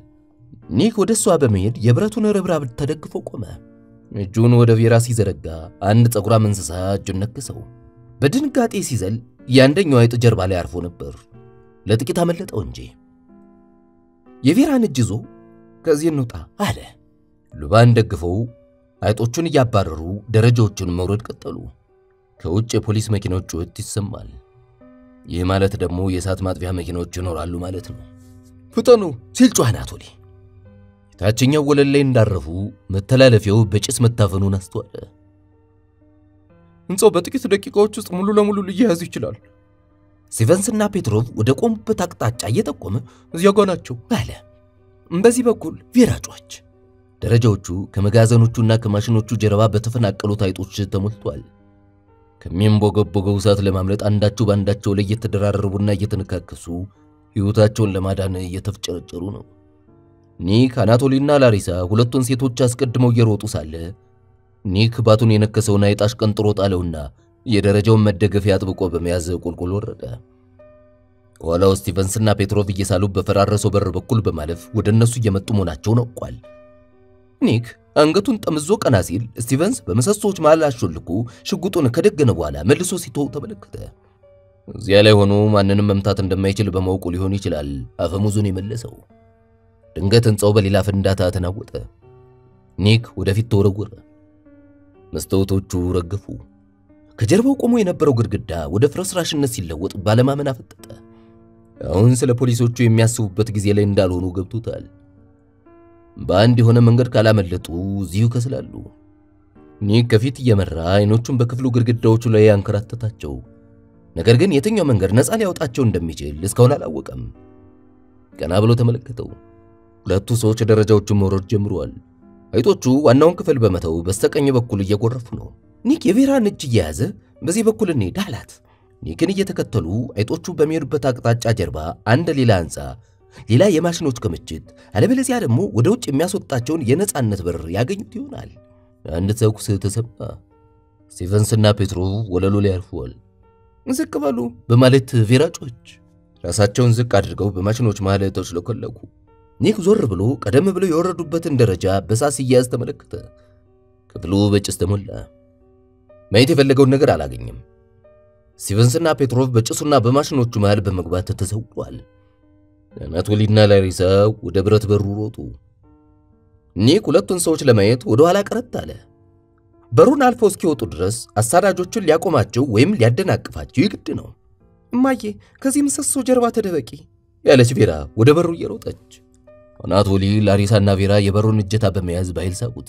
Speaker 1: ኒክ ወደሷ በመሄድ የብረቱን ርብራብ ተደግፎ ቆመ። እጁን ወደ ቬራ ሲዘረጋ አንድ ፀጉራም እንስሳ እጁን ነከሰው። በድንጋጤ ሲዘል የአንደኛው አይጥ ጀርባ ላይ አርፎ ነበር። ለጥቂት አመለጠው እንጂ የቬራን እጅ ይዞ ከዚህ እንውጣ አለ። ሉባን ደግፈው አይጦቹን እያባረሩ ደረጃዎቹን መውረድ ቀጠሉ። ከውጭ የፖሊስ መኪናዎች ጩኸት ይሰማል። ይህ ማለት ደግሞ የእሳት ማጥፊያ መኪናዎች ይኖራሉ ማለት ነው። ፍጠኑ ሲል ጮኸ አናቶሊ። የታችኛው ወለል ላይ እንዳረፉ መተላለፊያው በጭስ መታፈኑን አስተዋለ።
Speaker 2: ህንጻው በጥቂት ደቂቃዎች ውስጥ ሙሉ ለሙሉ ሊያያዝ ይችላል።
Speaker 1: ስቲቨንስና ፔትሮቭ ወደ ቆሙበት አቅጣጫ እየጠቆመ
Speaker 2: እዚያ ጋር ናቸው
Speaker 1: አለ። በዚህ በኩል ቬራ ጮኸች። ደረጃዎቹ ከመጋዘኖቹና ከማሽኖቹ ጀርባ በተፈናቀሉት አይጦች ተሞልቷል። ከሚንቦገቦገው እሳት ለማምለጥ አንዳቸው ባንዳቸው ላይ እየተደራረቡና እየተነካከሱ ሕይወታቸውን ለማዳን እየተፍጨረጨሩ ነው። ኒክ፣ አናቶሊና ላሪሳ ሁለቱን ሴቶች አስቀድመው እየሮጡ ሳለ ኒክ ባቱን የነከሰውን አይጥ አሽቀንጥሮ ጣለውና የደረጃውን መደገፊያ አጥብቆ በመያዝ ቁልቁል ወረደ። ከኋላው ስቲቨንስና ፔትሮቭ እየሳሉ በፈራረሰው በር በኩል በማለፍ ወደ እነሱ እየመጡ መሆናቸውን አውቋል። ኒክ አንገቱን ጠምዞ ቀና ሲል ስቲቨንስ በመሰሶች መሃል አሾልኮ ሽጉጡን ከደገነ በኋላ መልሶ ሲተው ተመለከተ። እዚያ ላይ ሆኖ ማንንም መምታት እንደማይችል በማወቁ ሊሆን ይችላል አፈሙዙን የመለሰው። ድንገት ህንጻው በሌላ ፍንዳታ ተናወጠ። ኒክ ወደፊት ተወረወረ። መስታወቶቹ ረገፉ። ከጀርባው ቆሞ የነበረው ግድግዳ ወደ ፍርስራሽነት ሲለወጥ ባለማመን አፈጠጠ። አሁን ስለ ፖሊሶቹ የሚያስቡበት ጊዜ ላይ እንዳልሆኑ ገብቶታል። በአንድ የሆነ መንገድ ካላመለጡ እዚሁ ከስላሉ። ኒክ ከፊት እየመራ አይኖቹን በክፍሉ ግድግዳዎቹ ላይ ያንከራተታቸው። ነገር ግን የትኛው መንገድ ነፃ ሊያወጣቸው እንደሚችል እስካሁን አላወቀም። ቀና ብሎ ተመለከተው። ሁለቱ ሰዎች ደረጃዎቹን መውረድ ጀምረዋል። አይጦቹ ዋናውን ክፍል በመተው በስተቀኝ በኩል እየጎረፉ ነው። ኒክ የቬራን እጅ እየያዘ በዚህ በኩል እንሂድ አላት። ኒክን እየተከተሉ አይጦቹ በሚሄዱበት አቅጣጫ ጀርባ አንድ ሌላ ህንጻ፣ ሌላ የማሽኖች ክምችት፣ አለበለዚያ ደግሞ ወደ ውጭ የሚያስወጣቸውን የነጻነት በር ያገኙት ይሆናል። አንድ ተኩስ ተሰማ። ስቲቨንስና ፔትሮቭ ወለሉ ላይ አርፈዋል። ዝቅ በሉ በማለት ቬራ ጮኸች። ራሳቸውን ዝቅ አድርገው በማሽኖች መሃል ተሽለኮለኩ። ኒክ ዞር ብሎ ቀደም ብለው የወረዱበትን ደረጃ በሳት ሲያዝ ተመለከተ። ክፍሉ በጭስ ተሞላ። ማየት የፈለገውን ነገር አላገኘም። ስቲቨንስና ፔትሮቭ በጭሱና በማሽኖቹ መሃል በመግባት ተሰውሯል። አናቶሊና ላሪሳ ወደ ብረት በሩ ሮጡ። ኒክ ሁለቱን ሰዎች ለማየት ወደ ኋላ ቀረት አለ። በሩን አልፈው እስኪወጡ ድረስ አሳዳጆቹን ሊያቆማቸው ወይም ሊያደናቅፋቸው ይግድ ነው። እማዬ ከዚህ ምሰሶ ጀርባ ተደበቂ ያለች ቬራ ወደ በሩ እየሮጠች። አናቶሊ፣ ላሪሳና ቬራ የበሩን እጀታ በመያዝ በኃይል ሳቡት።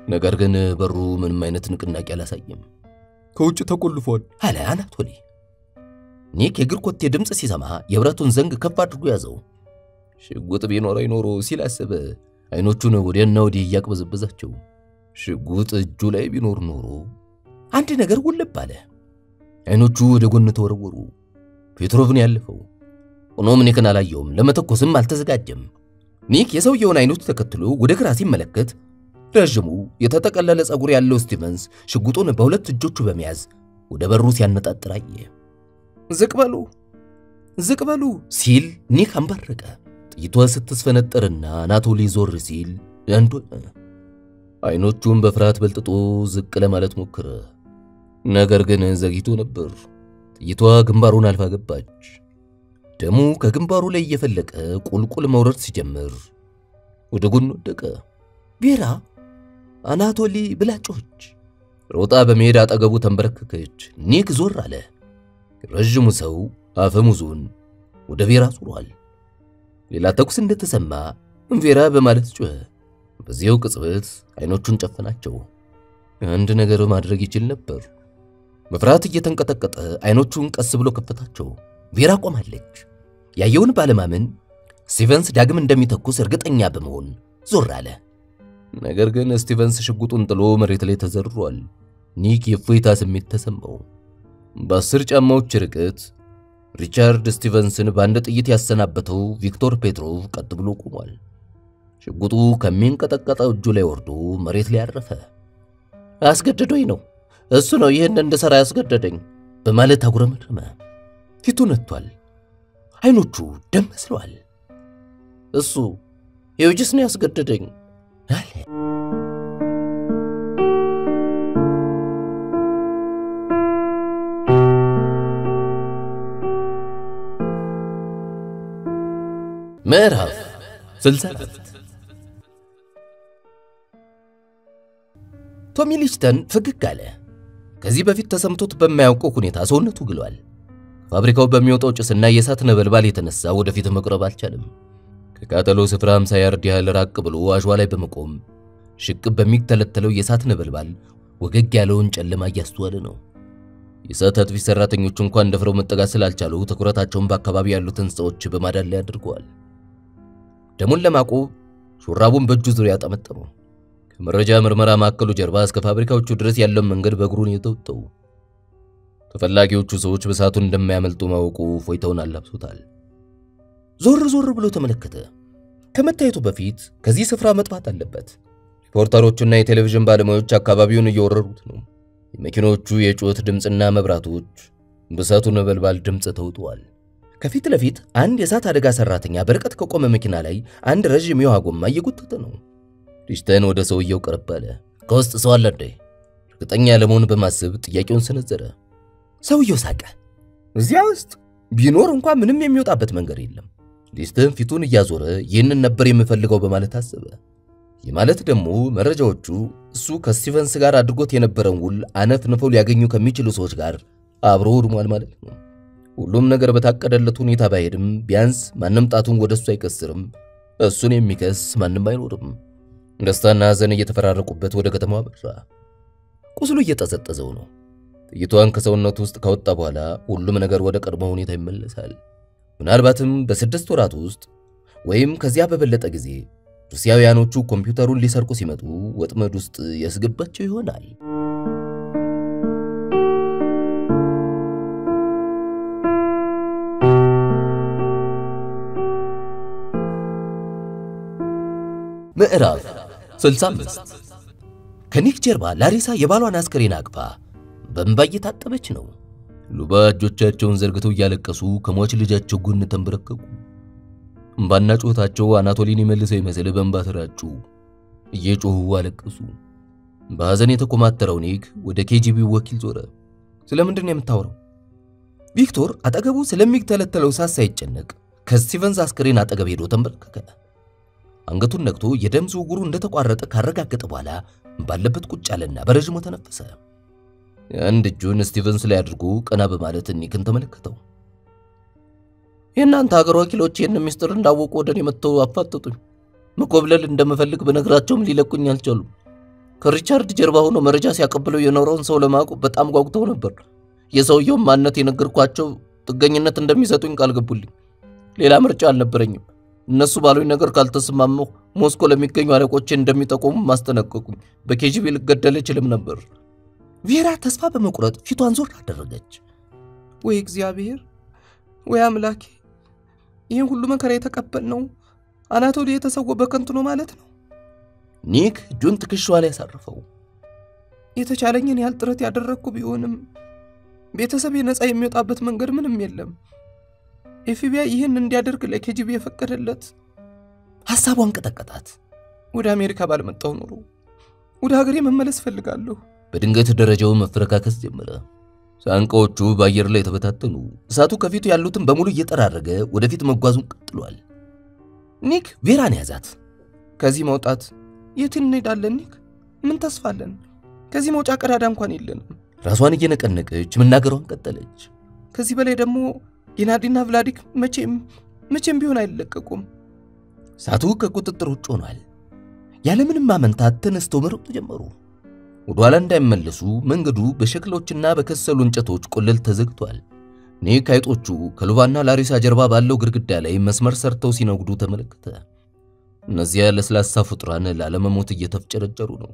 Speaker 1: ነገር ግን በሩ ምንም አይነት ንቅናቄ አላሳየም።
Speaker 2: ከውጭ ተቆልፏል
Speaker 1: አለ አናቶሊ። ኒክ የእግር ኮቴ ድምጽ ሲሰማ የብረቱን ዘንግ ከፍ አድርጎ ያዘው። ሽጉጥ ቢኖረው ይኖሮ ሲል አሰበ። አይኖቹን ወዲያና ወዲህ እያቅበዘበዛቸው። ሽጉጥ እጁ ላይ ቢኖር ኖሮ አንድ ነገር ውልብ አለ። አይኖቹ ወደ ጎን ተወረወሩ። ፔትሮቭን ያለፈው ሆኖም ኒክን አላየውም፣ ለመተኮስም አልተዘጋጀም። ኒክ የሰውየውን አይኖች ተከትሎ ወደ ግራ ሲመለከት ረጅሙ የተጠቀለለ ጸጉር ያለው ስቲቨንስ ሽጉጡን በሁለት እጆቹ በመያዝ ወደ በሩ ሲያነጣጥር አየ። ዝቅ በሉ ሲል ኒክ አንበረቀ። ጥይቷ ስትስፈነጠርና አናቶሊ ዞር ሲል አንዱ አይኖቹን በፍርሃት በልጥጦ ዝቅ ለማለት ሞከረ። ነገር ግን ዘግይቶ ነበር። ጥይቷ ግንባሩን አልፋ ገባች። ደሙ ከግንባሩ ላይ እየፈለቀ ቁልቁል መውረድ ሲጀምር ወደ ጎን ወደቀ። ቬራ አናቶሊ ብላ ጮኸች። ሮጣ በመሄድ አጠገቡ ተንበረከከች። ኒክ ዞር አለ። ረጅሙ ሰው አፈሙዙን ወደ ቬራ ዞሯል። ሌላ ተኩስ እንደተሰማ ቬራ በማለት ጮኸ። በዚያው ቅጽበት አይኖቹን ጨፈናቸው። አንድ ነገር ማድረግ ይችል ነበር። መፍራት እየተንቀጠቀጠ አይኖቹን ቀስ ብሎ ከፈታቸው። ቬራ ቆማለች። ያየውን ባለማመን ስቲቨንስ ዳግም እንደሚተኩስ እርግጠኛ በመሆን ዞር አለ። ነገር ግን ስቲቨንስ ሽጉጡን ጥሎ መሬት ላይ ተዘርሯል። ኒክ የፎይታ ስሜት ተሰማው። በ10 ጫማዎች ርቀት ሪቻርድ ስቲቨንስን በአንድ ጥይት ያሰናበተው ቪክቶር ፔትሮቭ ቀጥ ብሎ ቆሟል። ሽጉጡ ከሚንቀጠቀጠው እጁ ላይ ወርዶ መሬት ላይ አረፈ። አስገድዶኝ ነው፣ እሱ ነው ይህን እንድሰራ ያስገደደኝ በማለት አጉረመረመ። ፊቱ ነጥቷል፣ አይኖቹ ደም መስለዋል። እሱ የውጅስ ነው ያስገደደኝ አለ። ምዕራፍ 64 ቶሚ ሊችተን ፈገግ አለ። ከዚህ በፊት ተሰምቶት በማያውቀው ሁኔታ ሰውነቱ ግሏል። ፋብሪካው በሚወጣው ጭስና የእሳት ነበልባል የተነሳ ወደፊት መቅረብ አልቻለም። ከቃጠሎ ስፍራ 50 ያርድ ያህል ራቅ ብሎ አሸዋ ላይ በመቆም ሽቅብ በሚተለተለው የእሳት ነበልባል ወገግ ያለውን ጨለማ እያስተዋለ ነው። የእሳት አጥፊ ሰራተኞች እንኳን ደፍረው መጠጋት ስላልቻሉ ትኩረታቸውን በአካባቢ ያሉትን ሰዎች በማዳን ላይ አድርገዋል። ደሙን ለማቆም ሹራቡን በእጁ ዙሪያ ጠመጠመው። ከመረጃ ምርመራ ማዕከሉ ጀርባ እስከ ፋብሪካዎቹ ድረስ ያለው መንገድ በእግሩ ነው የተወጣው። ተፈላጊዎቹ ሰዎች በእሳቱ እንደማያመልጡ ማወቁ ፎይታውን አላብሶታል። ዞር ብሎ ተመለከተ። ከመታየቱ በፊት ከዚህ ስፍራ መጥፋት አለበት። ሪፖርተሮቹና የቴሌቪዥን ባለሙያዎች አካባቢውን እየወረሩት ነው። የመኪኖቹ የጩኸት ድምጽና መብራቶች በእሳቱ ነበልባል ድምጽ ተውጠዋል። ከፊት ለፊት አንድ የእሳት አደጋ ሰራተኛ በርቀት ከቆመ መኪና ላይ አንድ ረጅም የውሃ ጎማ እየጎተተ ነው። ሊችተን ወደ ሰውየው ቀረብ አለ። ከውስጥ ሰው አለ እንዴ? እርግጠኛ ለመሆን በማሰብ ጥያቄውን ሰነዘረ። ሰውየው ሳቀ። እዚያ ውስጥ ቢኖር እንኳን ምንም የሚወጣበት መንገድ የለም። ሊችተን ፊቱን እያዞረ ይህንን ነበር የምፈልገው በማለት አሰበ። የማለት ደግሞ መረጃዎቹ እሱ ከስቲቨንስ ጋር አድርጎት የነበረውን ውል አነፍንፈው ሊያገኙ ከሚችሉ ሰዎች ጋር አብሮ ወድሟል ማለት ነው። ሁሉም ነገር በታቀደለት ሁኔታ ባይሄድም ቢያንስ ማንም ጣቱን ወደሱ አይቀስርም። እሱን የሚከስ ማንም አይኖርም። ደስታና ሐዘን እየተፈራረቁበት ወደ ከተማዋ በራ። ቁስሉ እየጠዘጠዘው ነው። ጥይቷን ከሰውነቱ ውስጥ ካወጣ በኋላ ሁሉም ነገር ወደ ቀድሞ ሁኔታ ይመለሳል። ምናልባትም በ6 ወራት ውስጥ ወይም ከዚያ በበለጠ ጊዜ ሩሲያውያኖቹ ኮምፒውተሩን ሊሰርቁ ሲመጡ ወጥመድ ውስጥ ያስገባቸው ይሆናል። ምዕራፍ 65 ከኒክ ጀርባ ላሪሳ የባሏን አስከሬን አቅፋ በእንባ እየታጠበች ነው። ሉባ እጆቻቸውን ዘርግተው እያለቀሱ ከሟች ልጃቸው ጎን ተንበረከኩ። እንባና ጩኸታቸው አናቶሊን ይመልሰው ይመስል በእንባ ተራጩ። እየጮሁ አለቀሱ። በሐዘን የተኮማተረው ኒክ ወደ ኬጂቢ ወኪል ዞረ። ስለምንድን ነው የምታወራው? ቪክቶር አጠገቡ ስለሚተለተለው ሳሳ ሳይጨነቅ ከስቲቨንስ አስከሬን አጠገብ ሄዶ ተንበረከከ። አንገቱን ነክቶ የደም ዝውውሩ እንደተቋረጠ ካረጋገጠ በኋላ ባለበት ቁጭ አለና በረጅሙ ተነፈሰ። አንድ እጁን ስቲቨንስ ላይ አድርጎ ቀና በማለት ኒክን ተመለከተው። የእናንተ ሀገር ወኪሎች ይህን ሚስጥር እንዳወቁ ወደኔ መጥተው አፋጠጡኝ። መኮብለል እንደምፈልግ በነግራቸውም ሊለቁኝ አልቻሉም። ከሪቻርድ ጀርባ ሆኖ መረጃ ሲያቀብለው የኖረውን ሰው ለማወቅ በጣም ጓጉተው ነበር። የሰውየውን ማንነት የነገርኳቸው ጥገኝነት እንደሚሰጡኝ ቃል ገቡልኝ። ሌላ ምርጫ አልነበረኝም። እነሱ ባሉኝ ነገር ካልተስማማሁ ሞስኮ ለሚገኙ አለቆቼ እንደሚጠቆሙ ማስጠነቀቁኝ። በኬጂቢ ልገደል እችልም ነበር። ቬራ ተስፋ በመቁረጥ ፊቷን ዞር አደረገች። ወይ እግዚአብሔር፣ ወይ አምላኬ፣ ይህን ሁሉ መከራ የተቀበልነው አናቶሊ የተሰወው በከንቱ ነው ማለት ነው። ኒክ እጁን ትከሻዋ ላይ ያሳረፈው። የተቻለኝን ያህል ጥረት ያደረግኩ ቢሆንም ቤተሰቤ ነፃ የሚወጣበት መንገድ ምንም የለም። ኤፍቢአይ ይህን እንዲያደርግ ለኬጂቢ የፈቀደለት። ሐሳቧን ቀጠቀጣት። ወደ አሜሪካ ባልመጣው ኖሮ ወደ ሀገሬ መመለስ ፈልጋለሁ። በድንገት ደረጃው መፈረካከስ ጀመረ። ሳንቃዎቹ በአየር ላይ ተበታተኑ። እሳቱ ከፊቱ ያሉትን በሙሉ እየጠራረገ ወደፊት መጓዙን ቀጥሏል። ኒክ ቬራን ያዛት። ከዚህ መውጣት የት እንሄዳለን ኒክ? ምን ተስፋ አለን? ከዚህ መውጫ ቀዳዳ እንኳን የለንም። ራሷን እየነቀነቀች መናገሯን ቀጠለች። ከዚህ በላይ ደግሞ ጌናዲና ቭላዲክ መቼም ቢሆን አይለቀቁም። እሳቱ ከቁጥጥር ውጭ ሆኗል። ያለምንም ማመንታት ተነስተው መሮጥ ጀመሩ። ወደኋላ እንዳይመለሱ መንገዱ በሸክሎችና በከሰሉ እንጨቶች ቆለል ተዘግቷል። ኒክ አይጦቹ ከሉባና ላሪሳ ጀርባ ባለው ግድግዳ ላይ መስመር ሰርተው ሲነጉዱ ተመለከተ። እነዚያ ለስላሳ ፍጥራን ላለመሞት እየተፍጨረጨሩ ነው።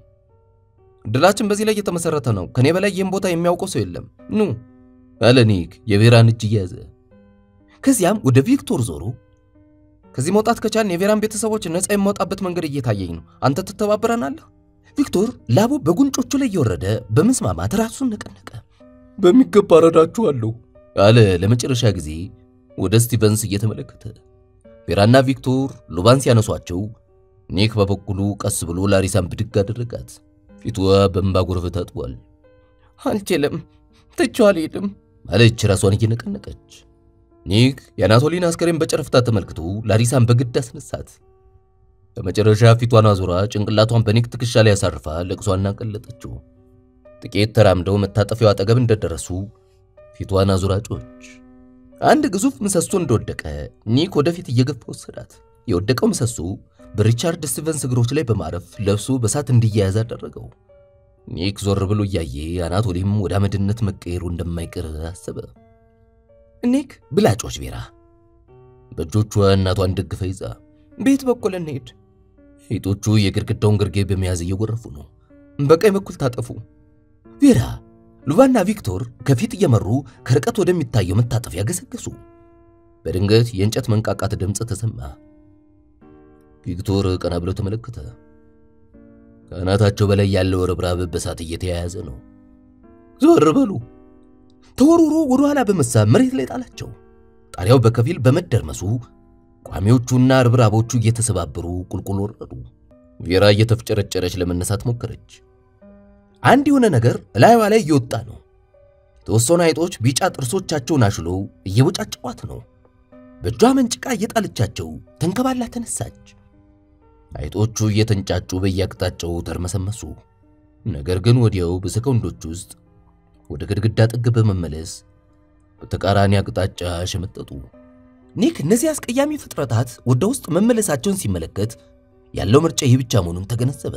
Speaker 1: ድላችን በዚህ ላይ የተመሰረተ ነው። ከኔ በላይ ይህን ቦታ የሚያውቀው ሰው የለም። ኑ አለ ኒክ የቬራን እጅ እያዘ።
Speaker 2: ከዚያም ወደ ቪክቶር ዞሮ ከዚህ መውጣት ከቻልን የቬራን ቤተሰቦች ነፃ የማውጣበት መንገድ እየታየኝ ነው። አንተ ትተባበረናለህ? ቪክቶር ላቡ በጉንጮቹ ላይ እየወረደ በመስማማት ራሱን ነቀነቀ።
Speaker 1: በሚገባ ረዳችኋለሁ አለ ለመጨረሻ ጊዜ ወደ ስቲቨንስ እየተመለከተ። ቬራና ቪክቶር ሉባን ሲያነሷቸው ኒክ በበኩሉ ቀስ ብሎ ላሪሳን ብድግ አደረጋት። ፊቷ በእንባ ጎርፍ ታጥቧል።
Speaker 2: አልችልም፣ ትቼው አልሄድም
Speaker 1: አለች ራሷን እየነቀነቀች። ኒክ የአናቶሊን አስከሬን በጨረፍታ ተመልክቶ ላሪሳን በግድ አስነሳት። በመጨረሻ ፊቷን አዙራ ጭንቅላቷን በኒክ ትከሻ ላይ ያሳርፋ ለቅሷን አቀለጠችው። ጥቂት ተራምደው መታጠፊያው አጠገብ እንደደረሱ ፊቷን አዙራ ጮች። አንድ ግዙፍ ምሰሶ እንደወደቀ ኒክ ወደፊት እየገፋ ወሰዳት። የወደቀው ምሰሶ በሪቻርድ ስቲቨንስ እግሮች ላይ በማረፍ ለብሶ በሳት እንዲያያዝ አደረገው። ኒክ ዞር ብሎ እያየ አናቶሊም ወደ አመድነት መቀየሩ እንደማይቀር አሰበ።
Speaker 2: ኒክ ብላጮች ቬራ
Speaker 1: በእጆቿ እናቷን ደግፋ ይዛ
Speaker 2: ቤት በኩል እንሄድ።
Speaker 1: ሴቶቹ የግድግዳውን ግርጌ በመያዝ እየጎረፉ ነው።
Speaker 2: በቀኝ በኩል ታጠፉ።
Speaker 1: ቬራ ሉባና ቪክቶር ከፊት እየመሩ ከርቀት ወደሚታየው መታጠፊያ ገሰገሱ። በድንገት የእንጨት መንቃቃት ድምጽ ተሰማ። ቪክቶር ቀና ብሎ ተመለከተ። ከአናታቸው በላይ ያለው ርብራብ በሳት እየተያያዘ ነው። ዞር በሉ!
Speaker 2: ተወሩሮ ወደ ኋላ በመሳብ መሬት ላይ ጣላቸው። ጣሪያው በከፊል በመደርመሱ ቋሚዎቹና ርብራቦቹ እየተሰባበሩ ቁልቁል ወረዱ።
Speaker 1: ቬራ እየተፍጨረጨረች ለመነሳት ሞከረች።
Speaker 2: አንድ የሆነ ነገር ላይዋ ላይ እየወጣ ነው። የተወሰኑ አይጦች ቢጫ ጥርሶቻቸውን አሽለው እየወጫጨዋት ነው። በእጇ መንጭቃ እየጣለቻቸው ተንከባላ ተነሳች። አይጦቹ እየተንጫጩ በየአቅጣጫው ተርመሰመሱ። ነገር ግን ወዲያው በሰከንዶች ውስጥ ወደ ግድግዳ ጥግ በመመለስ በተቃራኒ አቅጣጫ ሸመጠጡ። ኒክ እነዚህ አስቀያሚ ፍጥረታት ወደ ውስጥ መመለሳቸውን ሲመለከት ያለው ምርጫ ይህ ብቻ መሆኑን ተገነዘበ።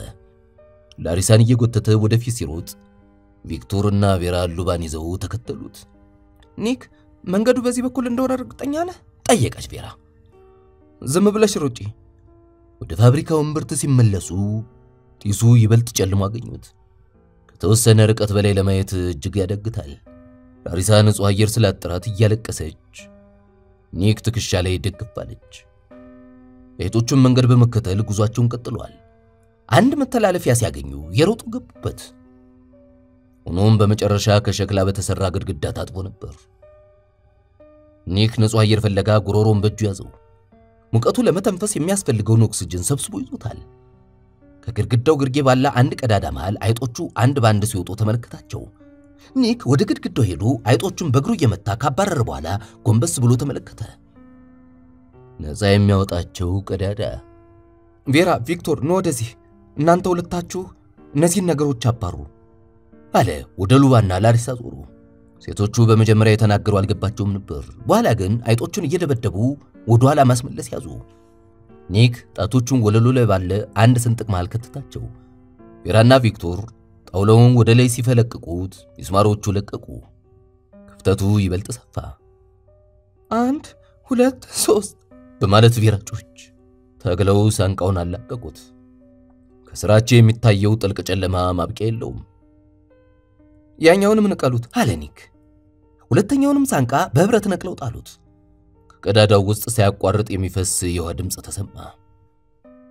Speaker 2: ላሪሳን እየጎተተ ወደፊት ሲሮጥ ቪክቶርና ቬራ ሉባን ይዘው ተከተሉት። ኒክ መንገዱ በዚህ በኩል እንደሆነ እርግጠኛ ነህ? ጠየቀች ቬራ። ዝም ብለሽ ሩጪ። ወደ ፋብሪካው እምብርት ሲመለሱ ጢሱ ይበልጥ ጨልሞ አገኙት። ከተወሰነ ርቀት በላይ ለማየት እጅግ ያዳግታል። ላሪሳ ንጹህ አየር ስላጠራት እያለቀሰች ኒክ ትከሻ ላይ ደግፋለች። የሴቶቹን መንገድ በመከተል ጉዟቸውን ቀጥለዋል። አንድ መተላለፊያ ሲያገኙ የሮጡ ገቡበት። ሆኖም በመጨረሻ ከሸክላ በተሰራ ግድግዳ ታጥቦ ነበር። ኒክ ንጹህ አየር ፈለጋ ጉሮሮን በእጁ ያዘው። ሙቀቱ ለመተንፈስ የሚያስፈልገውን ኦክሲጅን ሰብስቦ ይዞታል። ከግድግዳው ግርጌ ባለ አንድ ቀዳዳ መሃል አይጦቹ አንድ ባንድ ሲወጡ ተመለከታቸው። ኒክ ወደ ግድግዳው ሄዶ አይጦቹን በእግሩ እየመታ ካባረረ በኋላ ጎንበስ ብሎ ተመለከተ። ነፃ የሚያወጣቸው ቀዳዳ። ቬራ፣ ቪክቶር ነው ወደዚህ። እናንተ ሁለታችሁ እነዚህን ነገሮች አባሩ አለ ወደ ሉባና ላሪሳ ዞሩ። ሴቶቹ በመጀመሪያ የተናገሩ አልገባቸውም ነበር። በኋላ ግን አይጦቹን እየደበደቡ ወደ ኋላ ማስመለስ ያዙ። ኒክ ጣቶቹን ወለሉ ላይ ባለ አንድ ስንጥቅ መሃል ከተታቸው። ቬራና ቪክቶር ጣውላውን ወደ ላይ ሲፈለቅቁት ሚስማሮቹ ለቀቁ። ክፍተቱ ይበልጥ ሰፋ። 1 2 3 በማለት ቬራ ጮች ታግለው ሳንቃውን አላቀቁት። ከስራቸው የሚታየው ጥልቅ ጨለማ ማብቂያ የለውም። ያኛውንም ነቀሉት አለ ኒክ። ሁለተኛውንም ሳንቃ በህብረት ነቅለው ጣሉት። ከቀዳዳው ውስጥ ሳያቋርጥ የሚፈስ የውሃ ድምጽ ተሰማ።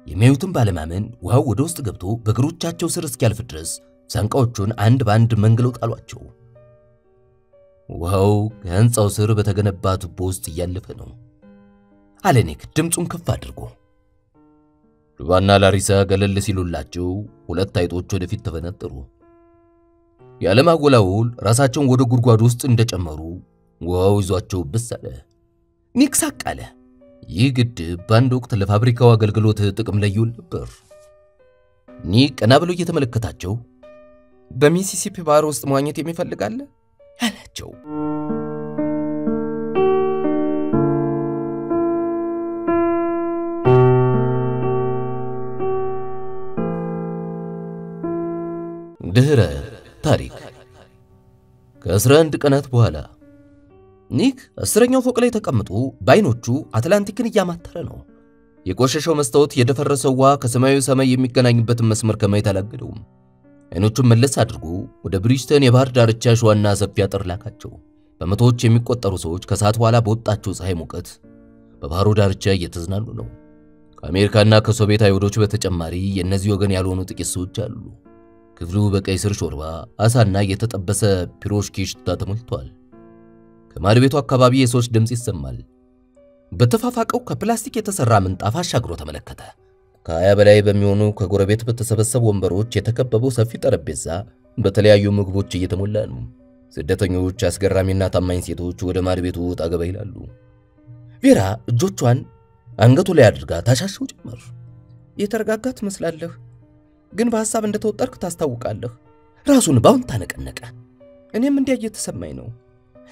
Speaker 2: የሚያዩትን ባለማመን ውሃው ወደ ውስጥ ገብቶ በእግሮቻቸው ስር እስኪያልፍ ድረስ ሳንቃዎቹን አንድ ባንድ መንግለው ጣሏቸው። ውሃው ከህንጻው ስር በተገነባ ቱቦ ውስጥ እያለፈ ነው አለ ኒክ ድምጹን ከፍ አድርጎ። ሉባና ላሪሳ ገለል ሲሉላቸው ሁለት አይጦች ወደፊት ተፈነጠሩ። ያለማወላወል ራሳቸውን ወደ ጉድጓድ ውስጥ እንደጨመሩ ውሃው ይዟቸው ብስ አለ። ኒክ ሳቅ አለ። ይህ ግድብ በአንድ ወቅት ለፋብሪካው አገልግሎት ጥቅም ላይ ይውል ነበር። ኒክ ቀና ብሎ እየተመለከታቸው በሚሲሲፒ ባህር ውስጥ መዋኘት የሚፈልግ አለ አላቸው። ድህረ ታሪክ ከ11 ቀናት በኋላ ኒክ 10ኛው ፎቅ ላይ ተቀምጦ ባይኖቹ አትላንቲክን እያማተረ ነው። የቆሸሸው መስታወት የደፈረሰው ውሃ ከሰማያዊ ሰማይ የሚገናኝበትን መስመር ከማየት አላገደውም። አይኖቹን መለስ አድርጎ ወደ ብሪጅተን የባህር ዳርቻ ሸዋና ሰፊ አጥር ላካቸው።
Speaker 1: በመቶዎች የሚቆጠሩ ሰዎች ከሰዓት በኋላ በወጣቸው ፀሐይ ሙቀት በባህሩ ዳርቻ እየተዝናኑ ነው። ከአሜሪካና ከሶቪየት አይሁዶች በተጨማሪ የእነዚህ ወገን ያልሆኑ ጥቂት ሰዎች አሉ። ክፍሉ በቀይ ስር ሾርባ፣ አሳና የተጠበሰ ፒሮሽኪ ሽታ ተሞልቷል። ከማድ ቤቱ አካባቢ የሰዎች ድምጽ ይሰማል። በተፋፋቀው ከፕላስቲክ የተሰራ ምንጣፍ አሻግሮ ተመለከተ። ከ20 በላይ በሚሆኑ ከጎረቤት በተሰበሰቡ ወንበሮች የተከበበው ሰፊ ጠረጴዛ በተለያዩ ምግቦች እየተሞላ ነው። ስደተኞች፣ አስገራሚና ታማኝ ሴቶች ወደ ማድ ቤቱ ወጣ ገባ ይላሉ። ቬራ እጆቿን አንገቱ ላይ አድርጋ ታሻሽው ጀመር። የተረጋጋ ትመስላለህ፣ ግን በሐሳብ እንደተወጠርክ ታስታውቃለህ። ራሱን ባውን ታነቀነቀ። እኔም እንዲያ እየተሰማኝ ነው።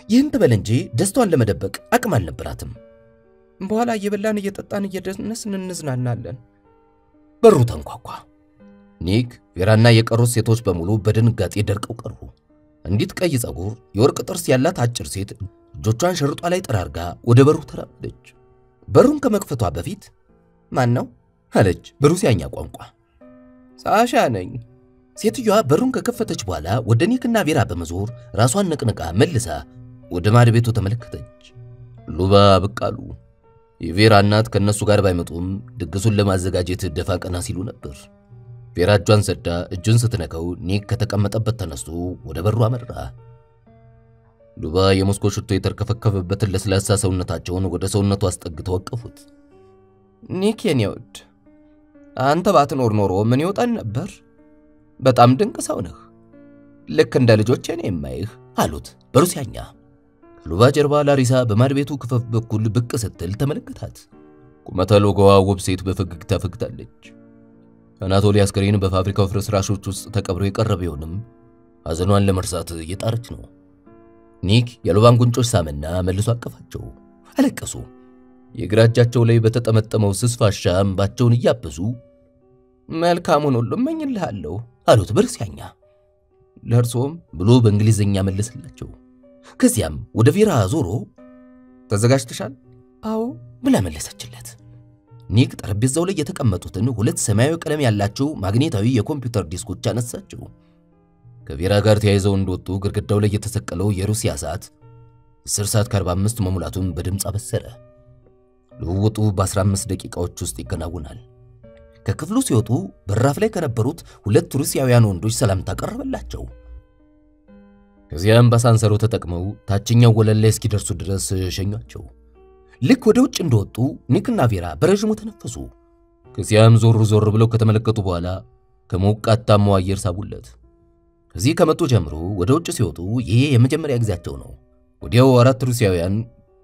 Speaker 1: ይህን ትበል እንጂ ደስታዋን ለመደበቅ አቅም አልነበራትም። በኋላ እየበላን እየጠጣን እየደነስን እንዝናናለን። በሩ ተንኳኳ። ኒክ፣ ቬራና የቀሩት ሴቶች በሙሉ በድንጋጤ ደርቀው ቀሩ። አንዲት ቀይ ጸጉር የወርቅ ጥርስ ያላት አጭር ሴት እጆቿን ሸርጧ ላይ ጠራርጋ ወደ በሩ ተራመደች። በሩን ከመክፈቷ በፊት ማን ነው አለች በሩሲያኛ ቋንቋ። ሳሻ ነኝ። ሴትዮዋ በሩን ከከፈተች በኋላ ወደ ኒክና ቬራ በመዞር ራሷን ነቅነቃ መልሳ ወደ ማድ ቤቱ ተመለከተች። ሉባ በቃሉ የቬራ እናት ከነሱ ጋር ባይመጡም ድግሱን ለማዘጋጀት ደፋ ቀና ሲሉ ነበር። ቬራ እጇን ሰዳ እጁን ስትነካው ኒክ ከተቀመጠበት ተነስቶ ወደ በሩ አመራ። ሉባ የሞስኮ ሽቶ የተርከፈከፈበትን ለስላሳ ሰውነታቸውን ወደ ሰውነቱ አስጠግተው አቀፉት። ኒክ የኔ ውድ፣ አንተ ባትኖር ኖሮ ምን ይወጣን ነበር? በጣም ድንቅ ሰው ነህ። ልክ እንደ ልጆቼ ነው የማይህ አሉት በሩሲያኛ። ሉባ ጀርባ ላሪሳ በማድ ቤቱ ክፈፍ በኩል ብቅ ስትል ተመለከታት። ቁመተ ሎጋዋ ውብ ሴት በፈገግታ ፈግታለች። አናቶሊ አስከሬን በፋብሪካው ፍርስራሾች ውስጥ ተቀብሮ የቀረበ ቢሆንም ሐዘኗን ለመርሳት እየጣረች ነው። ኒክ የሉባን ጉንጮች ሳመና መልሶ አቀፋቸው። አለቀሱ። የግራ እጃቸው ላይ በተጠመጠመው ስስ ፋሻ እንባቸውን እያበሱ መልካሙን ሁሉ እመኝልሃለሁ አሉት በሩሲያኛ። ለእርሶም ብሎ በእንግሊዝኛ መለሰላቸው። ከዚያም ወደ ቬራ ዞሮ ተዘጋጅተሻል? አዎ ብላ መለሰችለት። ኒክ ጠረጴዛው ላይ የተቀመጡትን ሁለት ሰማያዊ ቀለም ያላቸው ማግኔታዊ የኮምፒውተር ዲስኮች አነሳቸው። ከቬራ ጋር ተያይዘው እንደወጡ ግድግዳው ላይ የተሰቀለው የሩሲያ ሰዓት 10 ሰዓት ከ45 መሙላቱን በድምጽ አበሰረ። ልውውጡ በ15 ደቂቃዎች ውስጥ ይከናወናል። ከክፍሉ ሲወጡ በራፍ ላይ ከነበሩት ሁለት ሩሲያውያን ወንዶች ሰላምታ ቀረበላቸው። ከዚያም በሳንሰሩ ተጠቅመው ታችኛው ወለል ላይ እስኪደርሱ ድረስ ሸኟቸው። ልክ ወደ ውጭ እንደወጡ ኒክና ቬራ በረጅሙ ተነፈሱ። ከዚያም ዞር ዞር ብለው ከተመለከቱ በኋላ ከሞቃታማው አየር ሳቡለት። ከዚህ ከመጡ ጀምሮ ወደ ውጭ ሲወጡ ይሄ የመጀመሪያ ጊዜያቸው ነው። ወዲያው አራት ሩሲያውያን